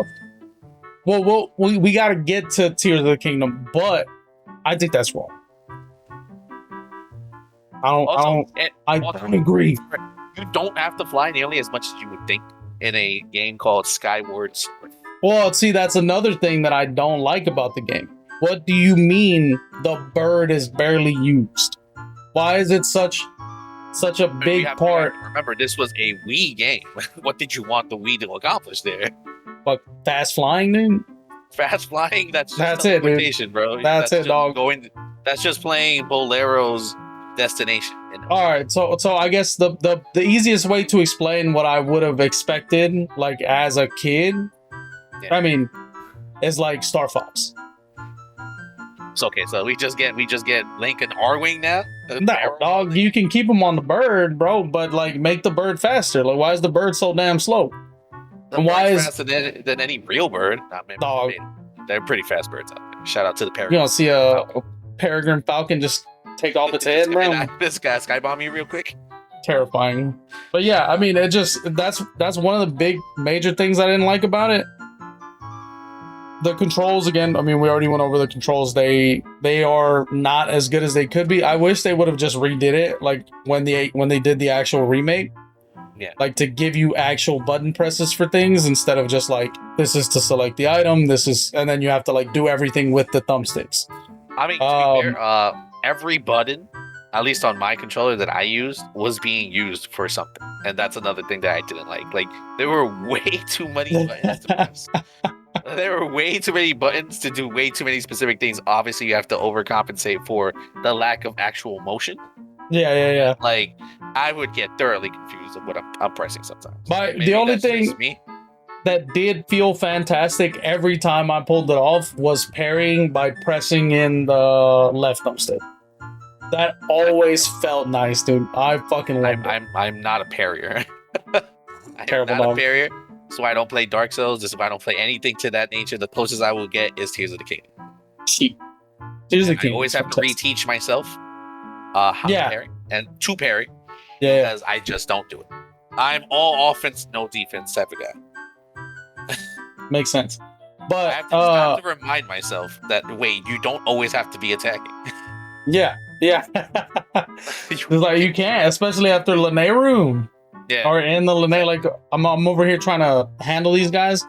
Well, we got to get to Tears of the Kingdom, but I think that's wrong. I don't agree. You don't have to fly nearly as much as you would think in a game called Skyward Sword. Well, see, that's another thing that I don't like about the game. What do you mean the bird is barely used? Why is it such a big part? Remember, this was a Wii game. What did you want the Wii to accomplish there? But fast flying, dude? Fast flying? That's it, dude. Bro. That's it, dog. That's just playing Bolero's Destination. All right, so I guess the easiest way to explain what I would have expected, like as a kid, I mean, is like Star Fox. It's okay. So we just get Link and Arwing now. No, dog, you can keep them on the bird, bro, but like make the bird faster. Like, why is the bird so damn slow? And why is faster than any real bird? Dog, they're pretty fast birds out there. Shout out to the peregrine. You don't see a peregrine falcon just take off its head, bro. This guy skybomb you real quick. Terrifying. But yeah, I mean, that's one of the big major things I didn't like about it. The controls, again, I mean, we already went over the controls. They are not as good as they could be. I wish they would have just redid it, like when they did the actual remake. Yeah. Like to give you actual button presses for things instead of just like, this is to select the item, and then you have to like do everything with the thumbsticks. I mean, to be fair, every button, at least on my controller that I used, was being used for something. And that's another thing that I didn't like. Like, there were way too many buttons to press. There were way too many buttons to do way too many specific things. Obviously, you have to overcompensate for the lack of actual motion. Yeah. Like, I would get thoroughly confused of what I'm pressing sometimes. But the only thing that did feel fantastic every time I pulled it off was parrying by pressing in the left thumbstick. That always felt nice, dude. I fucking love it. I'm not a parrier. Terrible I'm not dog. a parrier, so I don't play Dark Souls. Just if I don't play anything to that nature, the closest I will get is Tears of the Kingdom. Cheap. Tears of the Kingdom. I always have to reteach myself how to parry and to parry. Yeah, because I just don't do it. I'm all offense, no defense type of guy. makes sense. I But have to remind myself that wait, you don't always have to be attacking. yeah, yeah. It's like you can't, especially after Lene room Yeah, or in the Lene. Like I'm over here trying to handle these guys,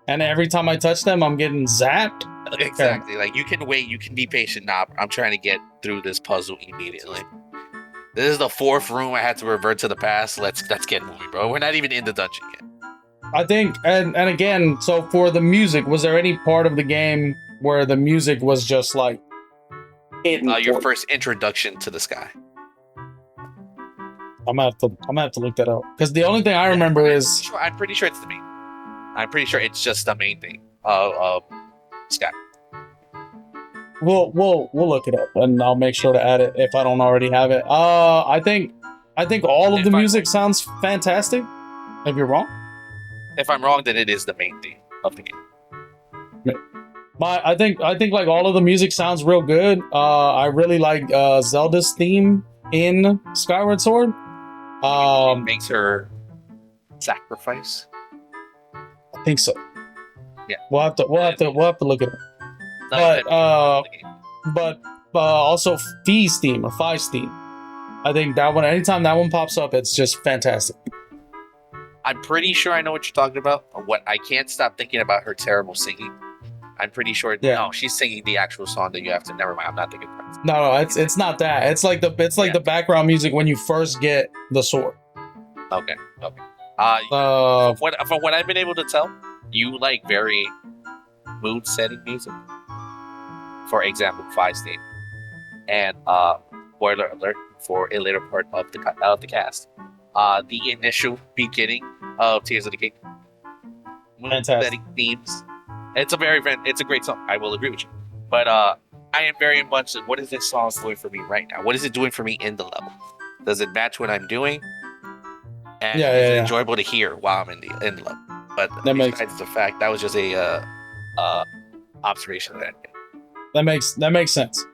and every time I touch them, I'm getting zapped. exactly. Like you can wait, you can be patient. Nah, I'm trying to get through this puzzle immediately. This is the 4th room. I had to revert to the past. Let's get moving, bro. We're not even in the dungeon yet. I think, and again, so for the music, was there any part of the game where the music was just like hidden? Your first introduction to the sky. I'm gonna have to look that up because the only thing I remember is I'm pretty sure it's the main. I'm pretty sure it's just the main thing. Sky. we'll look it up and I'll make sure to add it if I don't already have it. I think all of the music sounds fantastic. If you're wrong, if I'm wrong, then it is the main theme of the game. I think like all of the music sounds real good. I really like Zelda's theme in Skyward Sword. It makes her sacrifice. I think so. Yeah, we'll have to look at it. But also Fee's theme or Fi's theme. I think that one. Anytime that one pops up, it's just fantastic. I'm pretty sure I know what you're talking about. What I can't stop thinking about her terrible singing. I'm pretty sure. Yeah. No, she's singing the actual song that you have to. Never mind. I'm not thinking about it. No, it's not that. It's like the background music when you first get the sword. Okay. From what I've been able to tell, you like very mood-setting music. For example, Fi's theme, and spoiler alert for a later part of the cast. The initial beginning of Tears of the Kingdom. Mood-setting themes. It's a great song. I will agree with you. But I am very much. What is this song doing for me right now? What is it doing for me in the level? Does it match what I'm doing? And is it enjoyable to hear while I'm in the level? But besides the fact that was just a observation of that. That makes sense.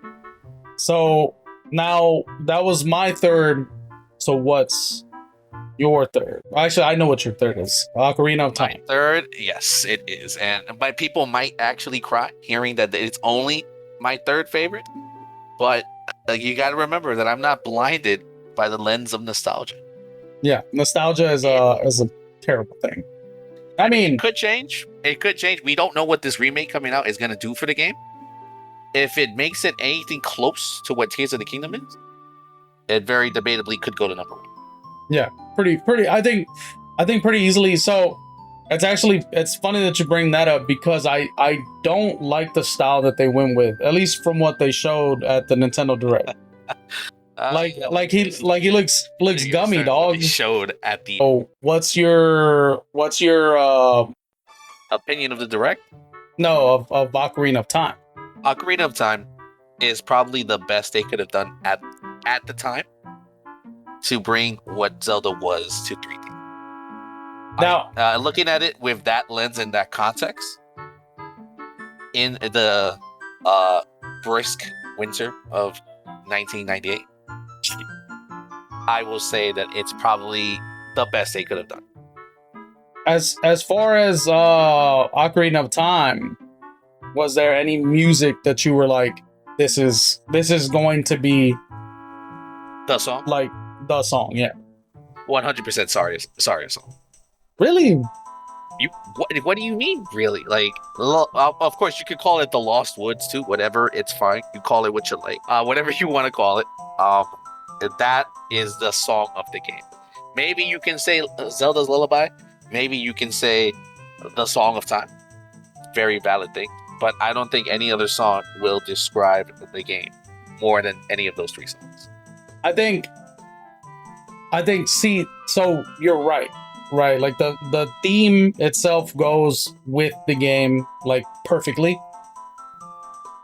So now that was my third. So what's your third? Actually, I know what your third is. Ocarina of Time. My third, yes, it is. And my people might actually cry hearing that it's only my third favorite. But you got to remember that I'm not blinded by the lens of nostalgia. Yeah, nostalgia is a terrible thing. I mean, it could change. It could change. We don't know what this remake coming out is going to do for the game. If it makes it anything close to what Tears of the Kingdom is, it very debatably could go to number 1. Yeah, pretty. I think pretty easily. So it's funny that you bring that up because I don't like the style that they went with, at least from what they showed at the Nintendo Direct. He looks gummy, dog. He showed at the. Oh, what's your opinion of the Direct? No, of Ocarina of Time. Ocarina of Time is probably the best they could have done at the time to bring what Zelda was to 3D. Now, looking at it with that lens and that context, in the brisk winter of 1998, I will say that it's probably the best they could have done. As far as Ocarina of Time, was there any music that you were like, this is going to be the song? Like the song, yeah. 100% sorry song. Really? What do you mean, really? Like, of course, you could call it the Lost Woods too. Whatever, it's fine. You call it what you like. Whatever you want to call it. That is the song of the game. Maybe you can say Zelda's Lullaby. Maybe you can say the Song of Time. Very valid thing. But I don't think any other song will describe the game more than any of those 3 songs. I think. See, so you're right. Right, like the theme itself goes with the game like perfectly,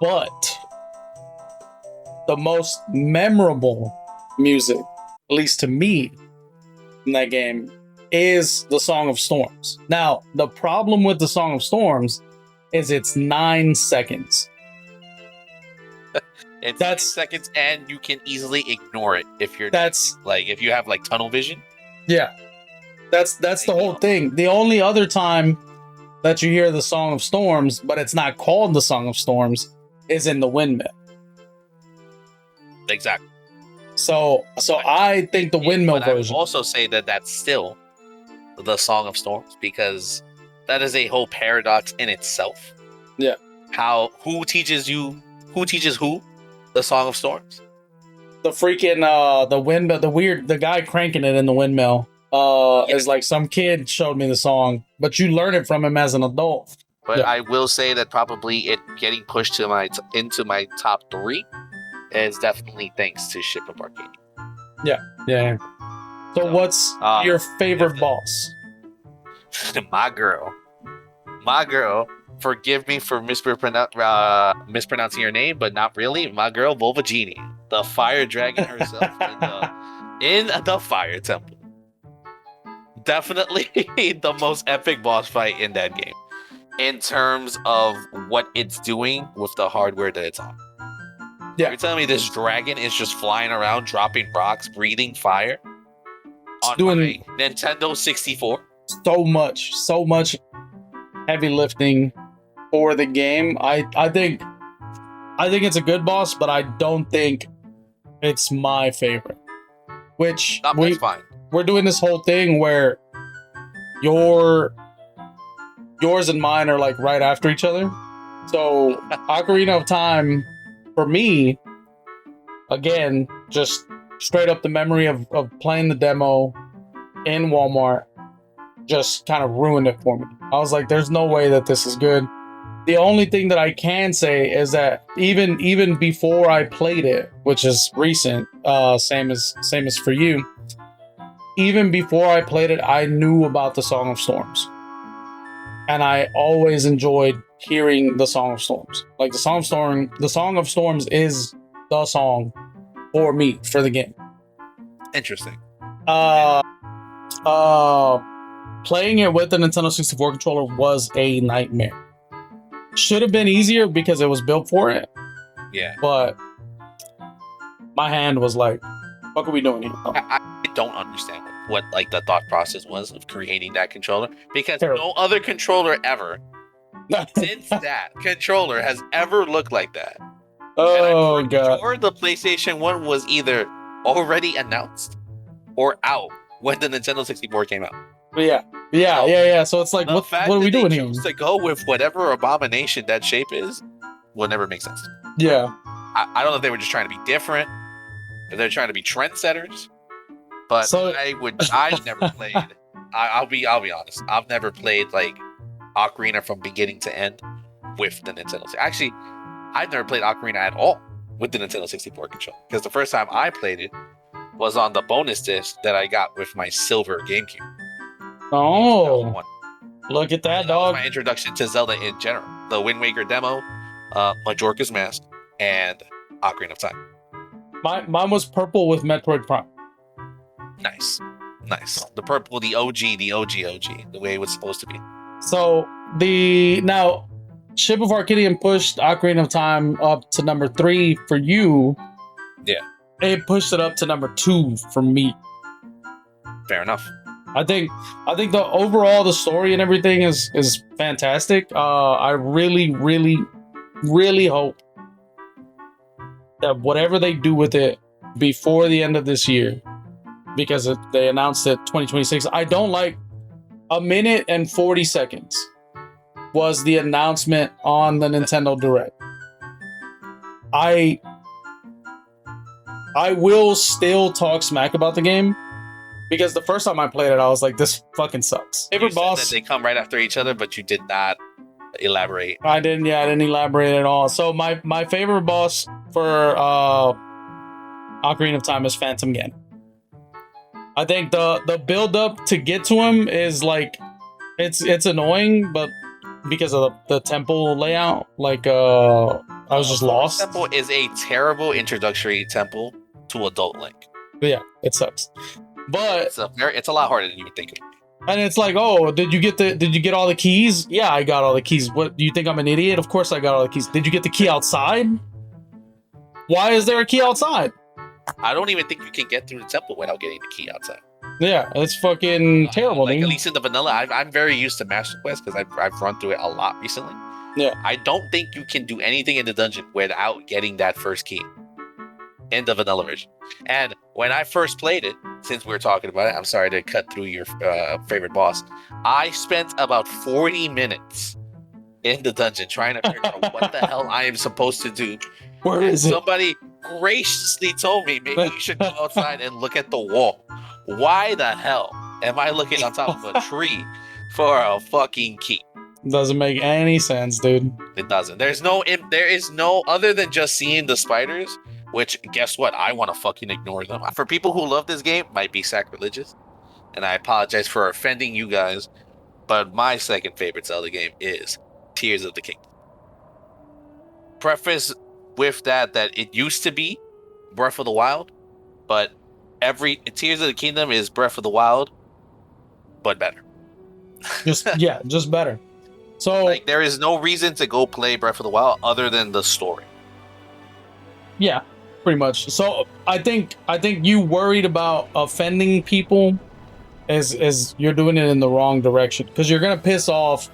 but the most memorable music, at least to me, in that game is the Song of Storms. Now, the problem with the Song of Storms is it's 9 seconds. It's That's- 6 seconds, and you can easily ignore it if you're That's like if you have like tunnel vision. yeah. That's the whole thing. The only other time that you hear the Song of Storms, but it's not called the Song of Storms, is in the windmill. Exactly. So I think the windmill But I would version. also say that that's still the Song of Storms because that is a whole paradox in itself. Yeah. Who teaches who the Song of Storms? The freaking the windmill, the guy cranking it in the windmill is like some kid showed me the song, but you learn it from him as an adult. But Yeah. I will say that probably it getting pushed to into my top 3 is definitely thanks to Ship of Arcadia. Yeah. So what's your favorite boss? My girl. Forgive me for mispronouncing your name, but not really. My girl, Volvagini, the fire dragon herself in the fire temple. Definitely the most epic boss fight in that game, in terms of what it's doing with the hardware that it's on. Yeah. You're telling me this dragon is just flying around, dropping rocks, breathing fire on doing my Nintendo 64? So much heavy lifting for the game. I think it's a good boss, but I don't think it's my favorite. Which That's fine. We're doing this whole thing where yours and mine are like right after each other. So Ocarina of Time, for me, again, just straight up the memory of playing the demo in Walmart just kind of ruined it for me. I was like, there's no way that this is good. The only thing that I can say is that even before I played it, which is recent, same as for you, even before I played it, I knew about the Song of Storms. And I always enjoyed hearing the Song of Storms. Like the Song of Storms is the song for me for the game. Interesting. Playing it with the Nintendo 64 controller was a nightmare. Should have been easier because it was built for it. Yeah. But my hand was like, what are we doing here? I don't understand what like the thought process was of creating that controller, because Terrible. no other controller ever since that controller has ever looked like that. Oh and I'm god. sure the PlayStation 1 was either already announced or out when the Nintendo 64 came out. Yeah. So it's like, what are we doing here? To go with whatever abomination that shape is will never make sense. Yeah. I don't know if they were just trying to be different, if they're trying to be trendsetters, but I never played. I'll be honest. I've never played like Ocarina from beginning to end with the Nintendo. Actually, I've never played Ocarina at all with the Nintendo 64 controller, because the first time I played it was on the bonus disc that I got with my silver GameCube. Oh, look at that, dog. My introduction to Zelda in general. The Wind Waker demo, Majorca's Mask, and Ocarina of Time. Mine was purple with Metroid Prime. Nice. The purple, the OG, the way it was supposed to be. So now Ship of Arcadia pushed Ocarina of Time up to number 3 for you. Yeah. It pushed it up to number 2 for me. Fair enough. I think the overall the story and everything is fantastic. I really hope that whatever they do with it before the end of this year, because they announced it 2026. I don't like 1 minute and 40 seconds was the announcement on the Nintendo Direct. I will still talk smack about the game, because the first time I played it, I was like, this fucking sucks. Favorite boss. That they come right after each other, but you did not elaborate. I didn't elaborate at all. So my favorite boss for Ocarina of Time is Phantom Ganon. I think the build up to get to him is like, it's annoying, but because of the temple layout, like I was just lost. The temple is a terrible introductory temple to Adult Link. But yeah, it sucks. But it's a lot harder than you would think. And it's like, oh, did you get all the keys? Yeah, I got all the keys. What, do you think I'm an idiot? Of course I got all the keys. Did you get the key outside? Why is there a key outside? I don't even think you can get through the temple without getting the key outside. Yeah, it's fucking terrible. Like, dude. at least in the vanilla, I'm very used to Master Quest because I've run through it a lot recently. Yeah. I don't think you can do anything in the dungeon without getting that first key in the vanilla version. And when I first played it, since we were talking about it, I'm sorry to cut through your favorite boss. I spent about 40 minutes in the dungeon trying to figure out what the hell I am supposed to do. Where And is it? somebody graciously told me maybe you should go outside and look at the wall. Why the hell am I looking on top of a tree for a fucking key? Doesn't make any sense, dude. It doesn't. There is no other than just seeing the spiders, which guess what? I want to fucking ignore them. For people who love this game, might be sacrilegious, and I apologize for offending you guys, but my second favorite Zelda game is Tears of the Kingdom. Preface with that it used to be Breath of the Wild, but every Tears of the Kingdom is Breath of the Wild, but better. Just better. So like, there is no reason to go play Breath of the Wild other than the story. Yeah, pretty much. So I think you worried about offending people as you're doing it in the wrong direction, because you're gonna piss off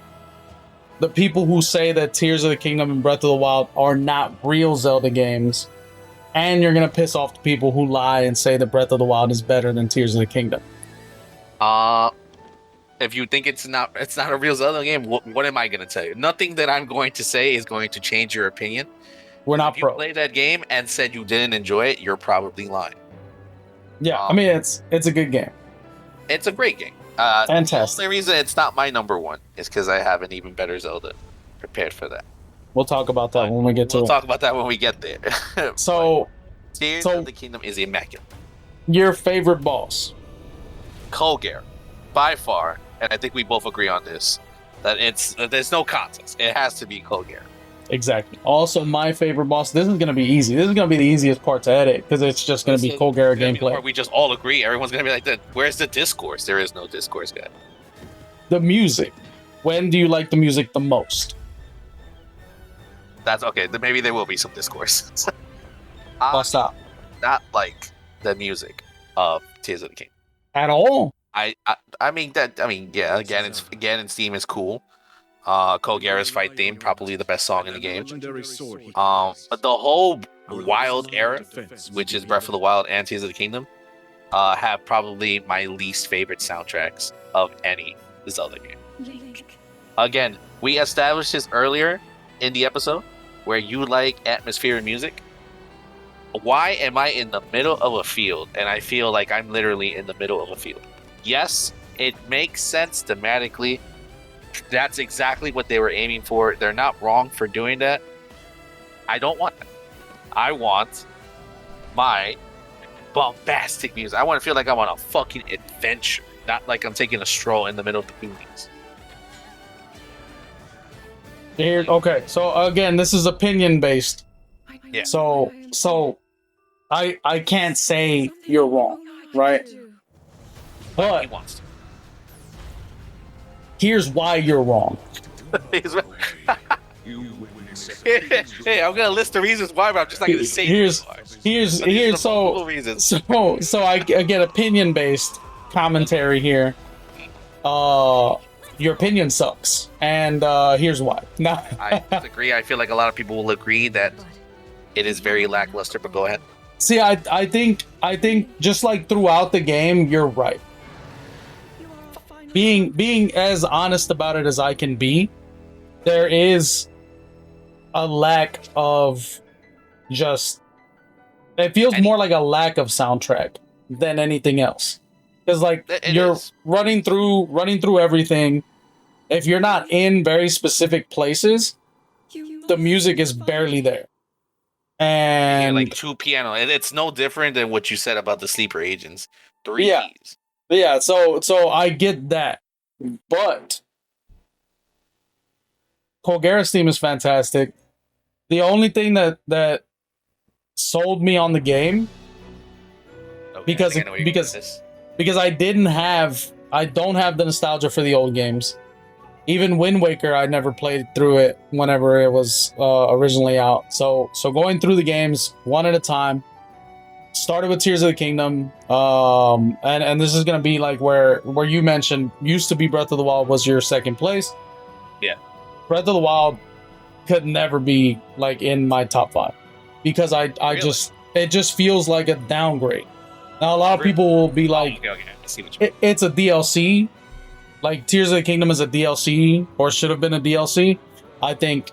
the people who say that Tears of the Kingdom and Breath of the Wild are not real Zelda games, and you're gonna piss off the people who lie and say that Breath of the Wild is better than Tears of the Kingdom. If you think it's not a real Zelda game, what am I going to tell you? Nothing that I'm going to say is going to change your opinion. We're not if you pro. played that game and said you didn't enjoy it, you're probably lying. Yeah, I mean it's a good game. It's a great game. Fantastic. The only reason it's not my number one is because I have an even better Zelda prepared for that. We'll talk about that when we get to it. We'll talk about that when we get there. So, Tears of the Kingdom is immaculate. Your favorite boss? Colgare, by far, and I think we both agree on this, that there's no contest. It has to be Colgare. Exactly. Also, my favorite boss. This is going to be easy. This is going to be the easiest part to edit because it's just going to be Colgare gameplay. We just all agree. Everyone's going to be like, that. Where's the discourse? There is no discourse, guy. The music. When do you like the music the most? That's okay. Maybe there will be some discourse. Bust out. Not like the music of Tears of the King at all. Yeah. Ganon's theme is cool. Colgare's fight theme, probably the best song in the game. But the whole Wild era, which is Breath of the Wild and Tears of the Kingdom, have probably my least favorite soundtracks of any Zelda game. Again, we established this earlier in the episode where you like atmosphere and music. Why am I in the middle of a field and I feel like I'm literally in the middle of a field? Yes, it makes sense thematically. That's exactly what they were aiming for. They're not wrong for doing that. I don't want that. I want my bombastic music. I want to feel like I'm on a fucking adventure, not like I'm taking a stroll in the middle of the Goonies. Here, okay, so again, this is opinion based. Yeah. So I can't say you're wrong, right? But He wants to. Here's why you're wrong. Hey, I'm gonna list the reasons why, but I'm just not gonna say here's multiple reasons. So I get opinion based commentary here. Your opinion sucks, and here's why. Nah. I disagree. I feel like a lot of people will agree that it is very lackluster, but go ahead. See, I think just like throughout the game, you're right. Being as honest about it as I can be, there is a lack of just. It feels more like a lack of soundtrack than anything else, because like you're running through everything. If you're not in very specific places, the music is barely there. And like two piano, and it's no different than what you said about the sleeper agents. 3 keys. Yeah, so I get that, but Colgare's theme is fantastic. The only thing that sold me on the game, because I don't have the nostalgia for the old games, Even Wind Waker, I never played through it whenever it was originally out. So going through the games one at a time. Started with Tears of the Kingdom, and this is gonna be like where you mentioned used to be Breath of the Wild was your second place. Yeah. Breath of the Wild could never be like in my top 5 because I Really? just it just feels like a downgrade. Now a lot of Really? people will be like, okay. I see what you mean. it's a DLC. Like Tears of the Kingdom is a DLC or should have been a DLC. I think,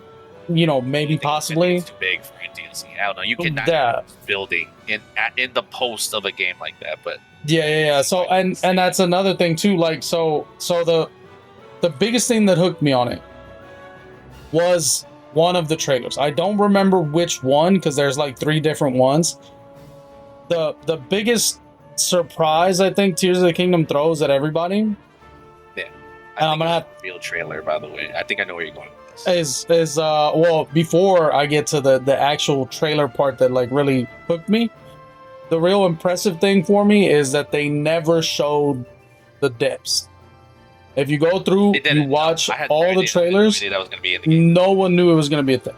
maybe possibly. It's too big for a DLC. I don't know. You cannot Yeah. building in the post of a game like that, but Yeah. So and that's another thing too. Like so the biggest thing that hooked me on it was one of the trailers. I don't remember which one because there's like 3 different ones. The biggest surprise I think Tears of the Kingdom throws at everybody. Yeah. I'm gonna have a real trailer, by the way. I think I know where you're going with this. is well, before I get to the actual trailer part that like really hooked me, the real impressive thing for me is that they never showed the depths. If you go through, you watch all the trailers, That was gonna be in the game. no one knew it was going to be a thing.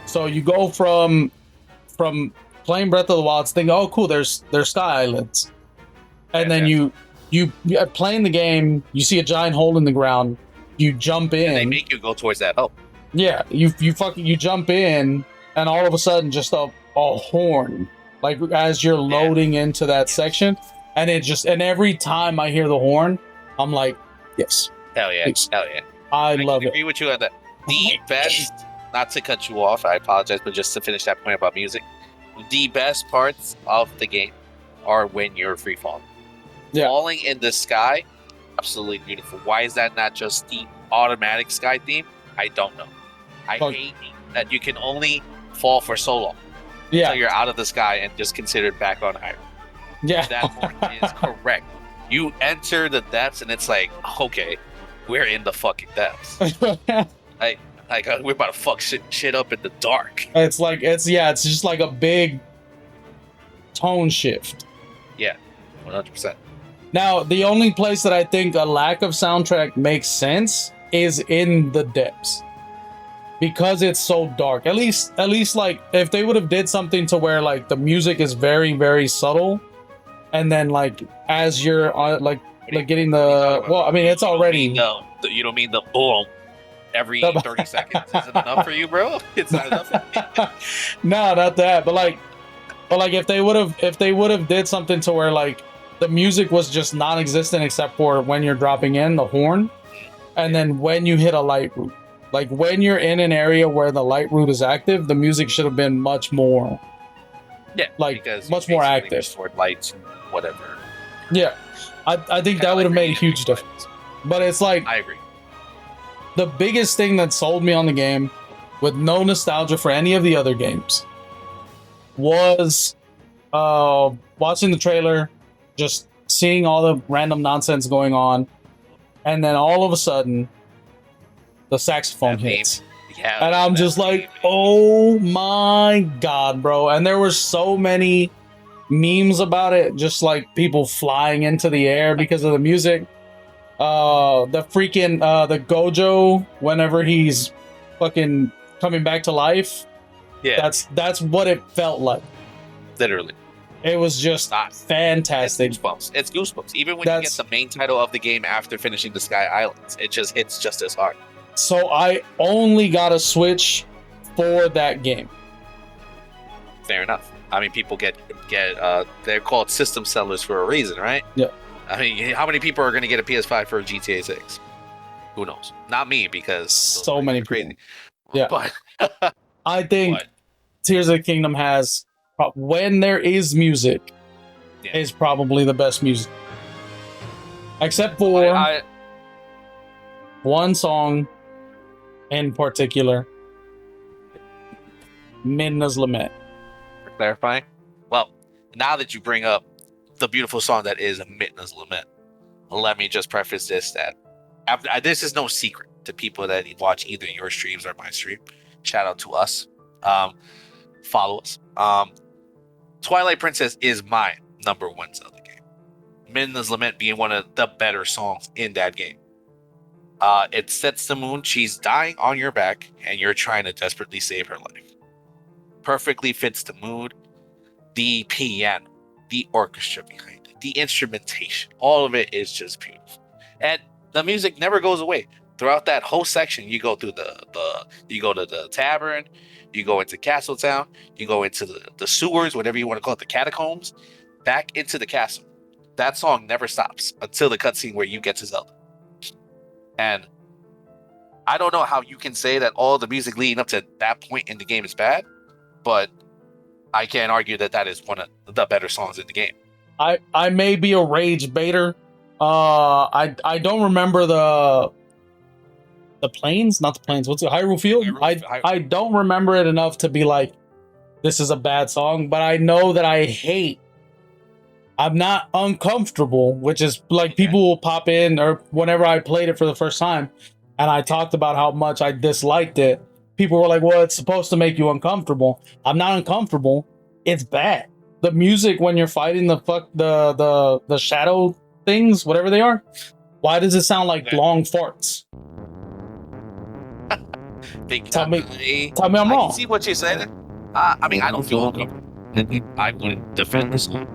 So you go from playing Breath of the Wild, thinking, oh cool, there's Sky Islands, and then you playing the game, you see a giant hole in the ground, you jump in, and they make you go towards that hole. Yeah, you jump in, and all of a sudden, just a horn, like as you're loading into that section, and and every time I hear the horn, I'm like, yes, Hell yeah, please. hell yeah. I love can it. agree with you on that. The best, not to cut you off, I apologize, but just to finish that point about music, the best parts of the game are when you're free falling. Yeah. Falling in the sky, absolutely beautiful. Why is that not just the automatic sky theme? I don't know. I hate that you can only fall for so long. Yeah. Until you're out of the sky and just considered back on high. Yeah. That part is correct. You enter the depths and it's like, okay, we're in the fucking depths. Like we're about to fuck shit up in the dark. It's like it's just like a big tone shift. Yeah, 100%. Now, the only place that I think a lack of soundtrack makes sense is in the depths. Because it's so dark. At least like if they would have did something to where like the music is very, very subtle, and then like as you're like getting the it's already You don't mean the boom every 30 seconds isn't enough for you, bro? It's not enough. No, not that. But like if they would have did something to where like the music was just non-existent except for when you're dropping in the horn, and then when you hit a light route. Like when you're in an area where the light route is active, the music should have been much more. Yeah, like much more active. Restored lights, whatever. Yeah, I think that would have made a huge difference. But it's like I agree. The biggest thing that sold me on the game, with no nostalgia for any of the other games, was watching the trailer, just seeing all the random nonsense going on, and then all of a sudden, the saxophone hits. Yeah, and I'm just like, oh my god, bro. And there were so many memes about it, just like people flying into the air because of the music. The freaking the Gojo, whenever he's fucking coming back to life. Yeah. That's what it felt like. Literally. It was just fantastic. It's goosebumps. It's goosebumps. Even when you get the main title of the game after finishing the Sky Islands, it just hits just as hard. So I only got a Switch for that game. Fair enough. I mean, people get they're called system sellers for a reason, right? Yeah. I mean, how many people are going to get a PS5 for a GTA 6? Who knows? Not me, because so many people. Crazy. Yeah. But I think Tears of the Kingdom has, when there is music, is probably the best music. Except for one song in particular, Midna's Lament. For clarifying, well, now that you bring up the beautiful song that is Midna's Lament, let me just preface this that this is no secret to people that watch either your streams or my stream. Shout out to us. Follow us. Twilight Princess is my number one Zelda game. Midna's Lament being one of the better songs in that game. It sets the moon. She's dying on your back, and you're trying to desperately save her life. Perfectly fits the mood. The piano, the orchestra behind it, the instrumentation, all of it is just beautiful. And the music never goes away. Throughout that whole section, you go through you go to the tavern, you go into Castletown, you go into the sewers, whatever you want to call it, the catacombs, back into the castle. That song never stops until the cutscene where you get to Zelda. And I don't know how you can say that all the music leading up to that point in the game is bad, but I can't argue that that is one of the better songs in the game. I may be a rage baiter. I don't remember the plains, not the plains. What's it? Hyrule Field. I don't remember it enough to be like, this is a bad song. But I know that I'm not uncomfortable, which is like people will pop in or whenever I played it for the first time, and I talked about how much I disliked it. People were like, "Well, it's supposed to make you uncomfortable." I'm not uncomfortable. It's bad. The music when you're fighting the shadow things, whatever they are. Why does it sound like long farts? Tell me I'm wrong. I see what you're saying. I mean, I don't feel uncomfortable. I wouldn't defend this one.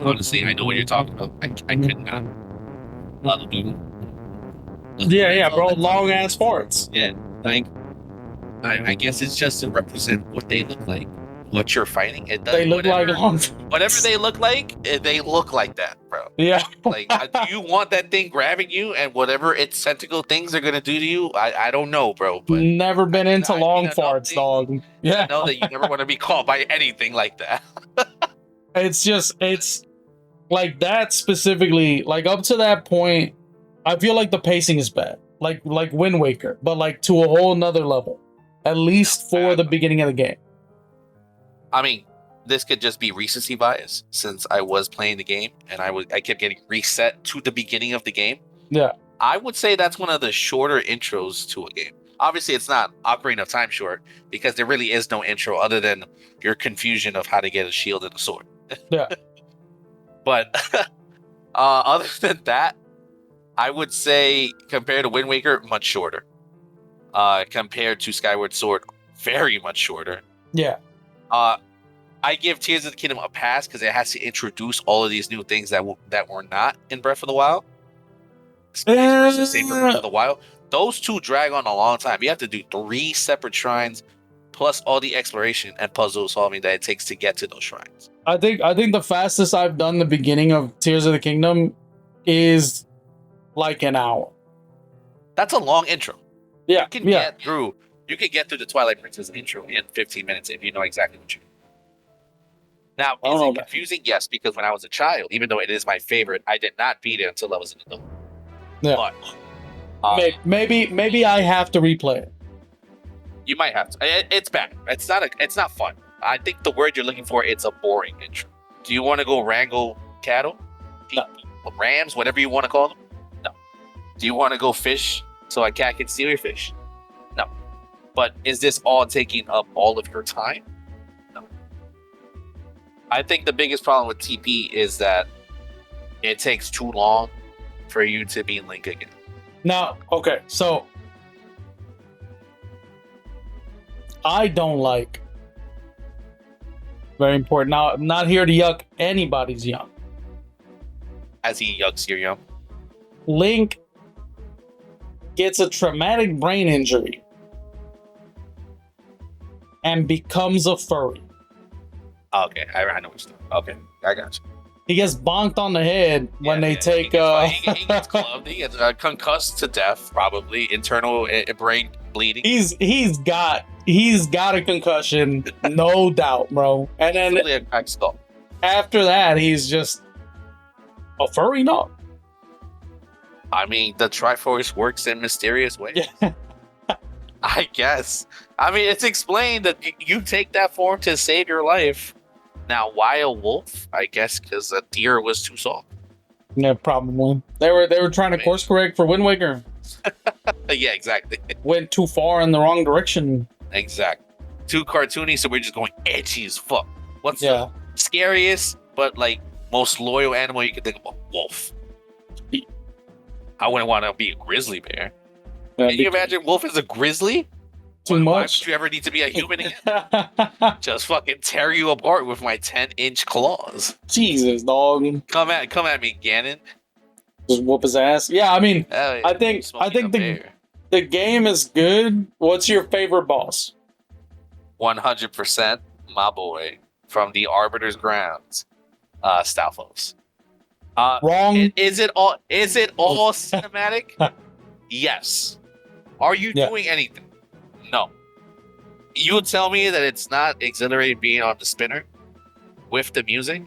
Honestly, I know what you're talking about. I could not. Love people. Yeah, bro. Long ass farts. Yeah, like I guess it's just to represent what they look like, what you're fighting. It does. They look like long. Whatever they look like, they look like that, bro. Yeah. Like, do you want that thing grabbing you and whatever its tentacle things are gonna do to you? I don't know, bro. But never been into long farts, dog. Yeah. I know that you never want to be caught by anything like that. It's like that specifically. Like up to that point, I feel like the pacing is bad. Like Wind Waker, but like to a whole nother level. At least for the beginning of the game. I mean, this could just be recency bias since I was playing the game and I kept getting reset to the beginning of the game. Yeah. I would say that's one of the shorter intros to a game. Obviously, it's not Ocarina of Time short because there really is no intro other than your confusion of how to get a shield and a sword. Yeah. But other than that, I would say compared to Wind Waker, much shorter. Compared to Skyward Sword, very much shorter. Yeah. I give Tears of the Kingdom a pass because it has to introduce all of these new things that were not in Breath of the Wild. Breath of the Wild. Those two drag on a long time. You have to do 3 separate shrines, plus all the exploration and puzzle solving that it takes to get to those shrines. I think the fastest I've done the beginning of Tears of the Kingdom is like an hour. That's a long intro. Yeah. You can get through the Twilight Princess intro in 15 minutes if you know exactly what you do. Now, is it confusing? Yes, because when I was a child, even though it is my favorite, I did not beat it until I was an adult. Yeah. But maybe I have to replay it. You might have to. It's bad. It's not fun. I think the word you're looking for, it's a boring intro. Do you want to go wrangle cattle? No. Rams, whatever you want to call them? No. Do you want to go fish so a cat can steal your fish? No. But is this all taking up all of your time? No. I think the biggest problem with TP is that it takes too long for you to be Link again. Now, okay, so I don't like. Very important. Now, I'm not here to yuck anybody's yum. As he yucks your yum. Link gets a traumatic brain injury and becomes a furry. Okay, I know what you're doing. Okay, I got you. He gets bonked on the head when they take. He gets clubbed. He gets concussed to death, probably internal brain bleeding. He's got a concussion, no doubt, bro. And then a cracked skull. After that, he's just a furry. No, I mean the Triforce works in mysterious ways. Yeah. I guess. I mean, it's explained that you take that form to save your life. Now, why a wolf? I guess because a deer was too soft. Yeah, probably. They were trying to course correct for Wind Waker. Yeah, exactly. Went too far in the wrong direction. Exactly. Too cartoony, so we're just going edgy as fuck. What's the scariest, but like most loyal animal you can think of? A wolf. I wouldn't want to be a grizzly bear. Can you imagine Wolf as a grizzly? Too Why much. would you ever need to be a human again? Just fucking tear you apart with my 10-inch claws. Jesus, dog. Come at me, Ganon. Just whoop his ass. Yeah, I mean, Oh, yeah. I think Smoking a bear. the game is good. What's your favorite boss? 100% my boy from the Arbiter's Grounds, Stalfos. Wrong. Is it all cinematic? Yes. Are you Yeah. doing anything? No. You would tell me that it's not exhilarating being on the spinner with the music?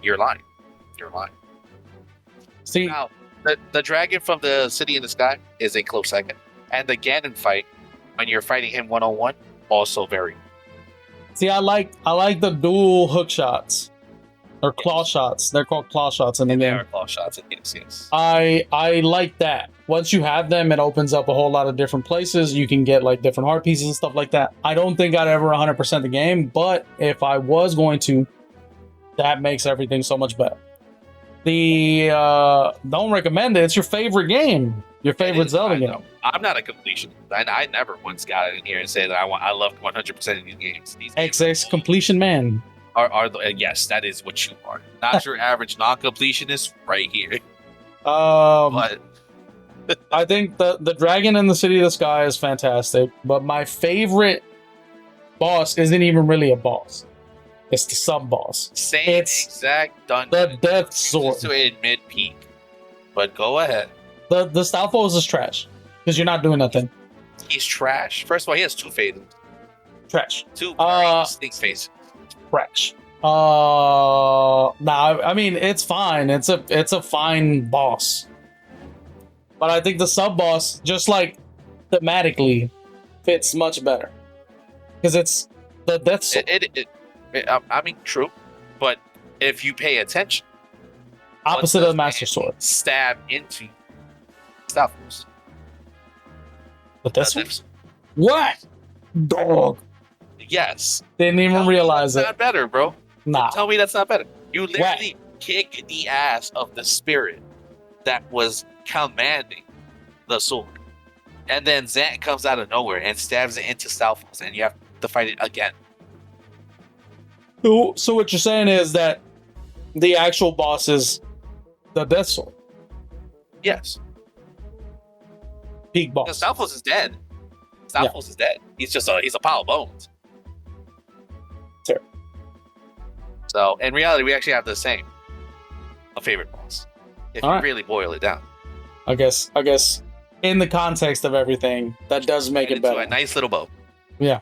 You're lying. You're lying. See, Now, the dragon from the City in the Sky is a close second. And the Ganon fight, when you're fighting him one-on-one, also very. I like the dual hook shots or claw shots. They're called claw shots in the They game. are claw shots. Yes. I like that. Once you have them, it opens up a whole lot of different places. You can get like different heart pieces and stuff like that. I don't think I'd ever 100% the game, but if I was going to, that makes everything so much better. The don't recommend it. It's your favorite game. Your favorite Zelda game. I'm not a completionist. I never once got in here and said that I love 100% of these games. These games XX completion man. yes, that is what you are. Not your average non-completionist right here. But I think the dragon in the City of the Sky is fantastic. But my favorite boss isn't even really a boss. It's the sub boss. Same exact dungeon. The Death Sword. To admit peak, but go ahead. The Stalfos is trash because you're not doing nothing. He's trash. First of all, he has two phases. Trash. Two very distinct phases. Trash. Nah, I mean it's fine. It's a fine boss. But I think the sub boss, just like thematically, fits much better because it's the Death Sword. I mean, true, but if you pay attention, Opposite of the Master Sword. Stab into Stalfos. The Death Sword. What? Dog. Yes. Didn't even realize it. That's not better, bro. Nah. Tell me that's not better. You literally kick the ass of the spirit that was commanding the sword. And then Zant comes out of nowhere and stabs it into Stalfos, and you have to fight it again. So what you're saying is that the actual boss is the Death Sword? Yes. Peak boss. Because Stalfos is dead. Stalfos is dead. He's a pile of bones. Sure. So in reality, we actually have the same. A favorite boss. If you really boil it down. I guess in the context of everything, that does make it better. A nice little bow. Yeah.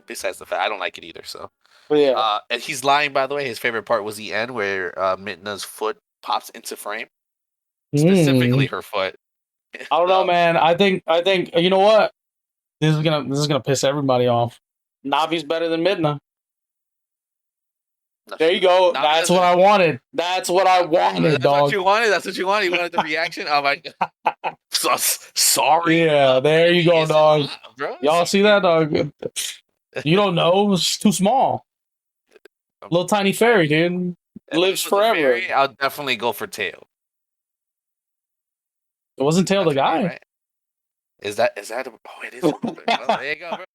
Besides the fact I don't like it either, so. But yeah. And he's lying, by the way. His favorite part was the end where Midna's foot pops into frame. Specifically her foot. I don't know, man. I think you know what? This is gonna piss everybody off. Navi's better than Midna. There you go. That's what I wanted. That's what I wanted, That's dog. what you wanted. That's what you wanted. You wanted the reaction. Oh my god. Sorry. Yeah, there you go, dog. Y'all see that, dog? You don't know. It's too small. Little tiny fairy, dude. Lives forever. Fairy, I'll definitely go for Tail. It wasn't Tail the guy. Right? Is that? Oh, it is. Well, there you go, bro.